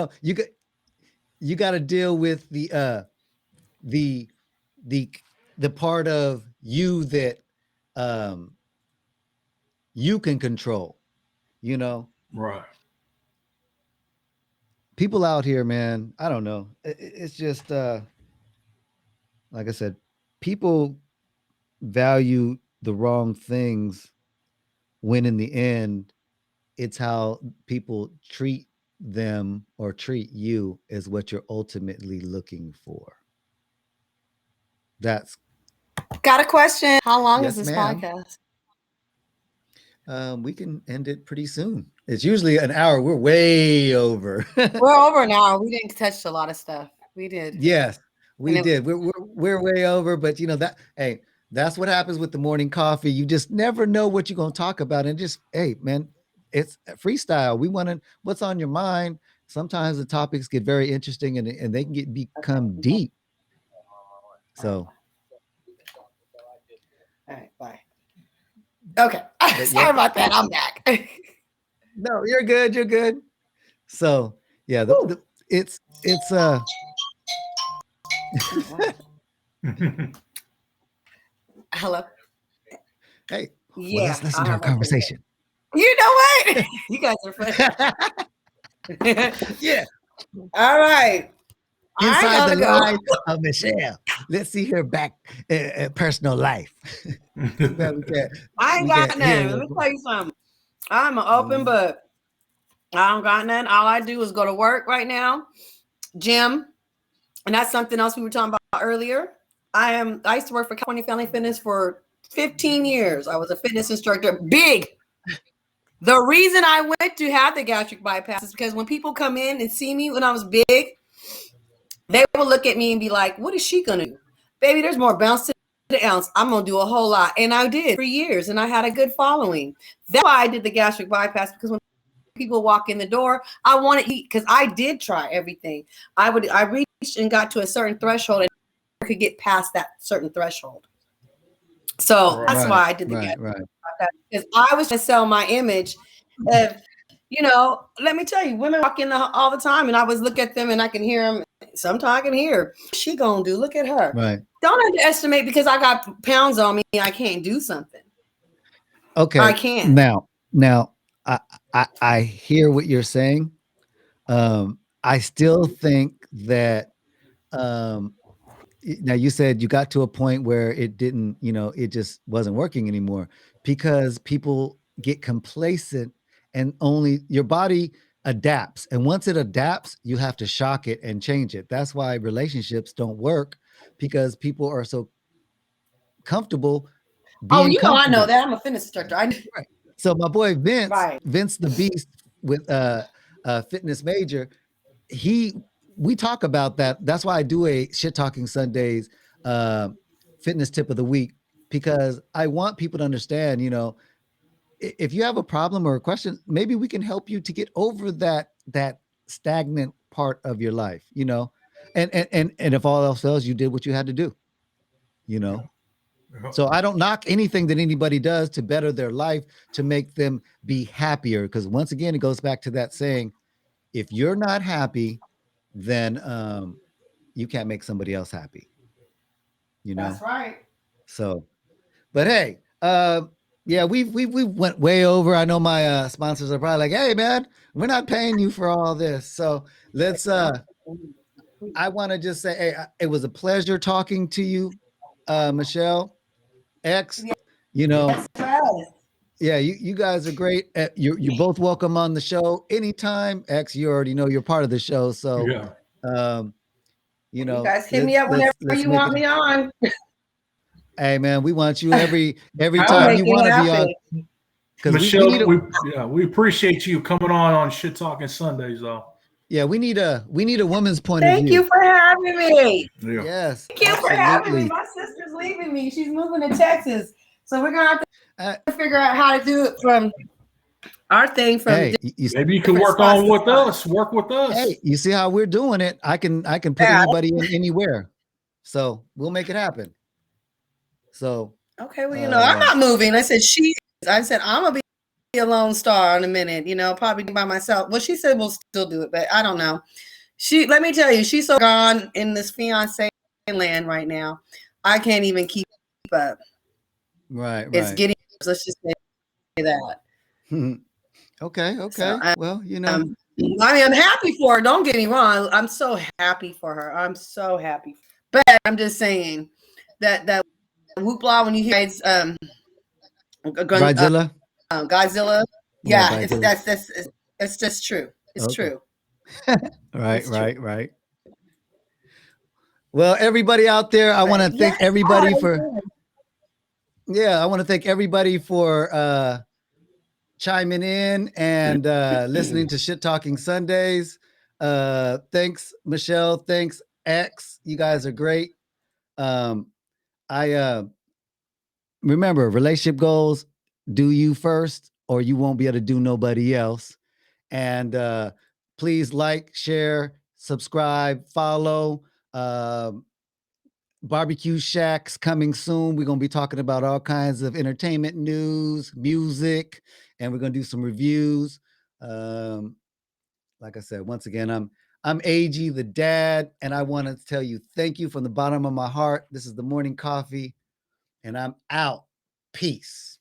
got to deal with the part of you that you can control. Right. People out here, man, I don't know. It's just like I said, people value the wrong things when in the end it's how people treat them or treat you is what you're ultimately looking for. That's got a question. How long is this ma'am. podcast? We can end it pretty soon. It's usually an hour. We're way over. We're over an hour. We didn't touch a lot of stuff. We did. Yes, we did. We're way over, but that's what happens with the morning coffee. You just never know what you're going to talk about. And just, hey, man, it's freestyle. We want to, what's on your mind? Sometimes the topics get very interesting and they can become deep. So. All right, bye. Okay. Sorry about that. I'm back. No, you're good. You're good. So yeah, it's Hello. Hey, yeah, well, let's listen to our conversation. You know what? You guys are funny. Yeah. All right. Inside the life of Michelle. Let's see her back personal life. I ain't got nothing. Let me tell you something. I'm an open book. I don't got nothing. All I do is go to work right now, gym, and that's something else we were talking about earlier. I used to work for California Family Fitness for 15 years. I was a fitness instructor. Big. The reason I went to have the gastric bypass is because when people come in and see me when I was big, they will look at me and be like, what is she going to do? Baby, there's more bounce to ounce, I'm gonna do a whole lot. And I did for years, and I had a good following. That's why I did the gastric bypass, because when people walk in the door, I want to eat, because I did try everything. I reached and got to a certain threshold and I could get past that certain threshold. So that's why I did the gastric bypass, because I was trying to sell my image of, let me tell you, women walk in all the time, and I was look at them and I can hear them. Sometimes I can hear, what's she gonna do? Look at her. Right. Don't underestimate because I got pounds on me, I can't do something. Okay. I can't. Now I hear what you're saying. I still think that now you said you got to a point where it didn't, it just wasn't working anymore because people get complacent and only your body adapts. And once it adapts, you have to shock it and change it. That's why relationships don't work, because people are so comfortable being I know comfortable. that. I'm a fitness instructor. Right. So my boy Vince, Right. Vince the Beast with Fitness Major, we talk about that. That's why I do a Shit Talking Sundays fitness tip of the week, because I want people to understand, if you have a problem or a question, maybe we can help you to get over that stagnant part of your life, and if all else fails, you did what you had to do, So I don't knock anything that anybody does to better their life, to make them be happier. Because once again, it goes back to that saying, if you're not happy, then you can't make somebody else happy. That's right. So, but hey, yeah, we went way over. I know my sponsors are probably like, hey man, we're not paying you for all this. So let's I want to just say, hey, it was a pleasure talking to you, Michelle X. Yes. Yeah, you guys are great. You're both welcome on the show anytime. X, you already know you're part of the show, so you guys hit me up whenever you want me on. Hey man, we want you every time you want to be on. Michelle, we appreciate you coming on Shit Talking Sundays, though. Yeah, we need a woman's point of view. Thank you for having me. Yeah. Yes. Thank you for having me. My sister's leaving me. She's moving to Texas. So we're gonna have to figure out how to do it from our thing. From maybe you can work on with us. Work with us. Hey, you see how we're doing it? I can put anybody in anywhere. So we'll make it happen. So okay, well, I'm not moving. I said I'm gonna be a lone star in a minute, probably by myself. Well, she said we'll still do it, but I don't know. Let me tell you, she's so gone in this fiance land right now. I can't even keep up. Right. It's getting, let's just say that. Okay. So, well, I'm happy for her. Don't get me wrong. I'm so happy for her. I'm so happy. But I'm just saying that hoopla when you hear Godzilla. Godzilla. Yeah, it's just true. It's true. Right. Well, everybody out there, I want to thank everybody for. Yeah, I want to thank everybody for chiming in and listening to Shit Talking Sundays. Thanks, Michelle. Thanks, X. You guys are great. I remember, relationship goals, do you first, or you won't be able to do nobody else. And please like, share, subscribe, follow. Barbecue Shacks coming soon. We're going to be talking about all kinds of entertainment news, music, and we're going to do some reviews. Like I said, once again, I'm AG the dad, and I want to tell you thank you from the bottom of my heart. This is the morning coffee, and I'm out. Peace.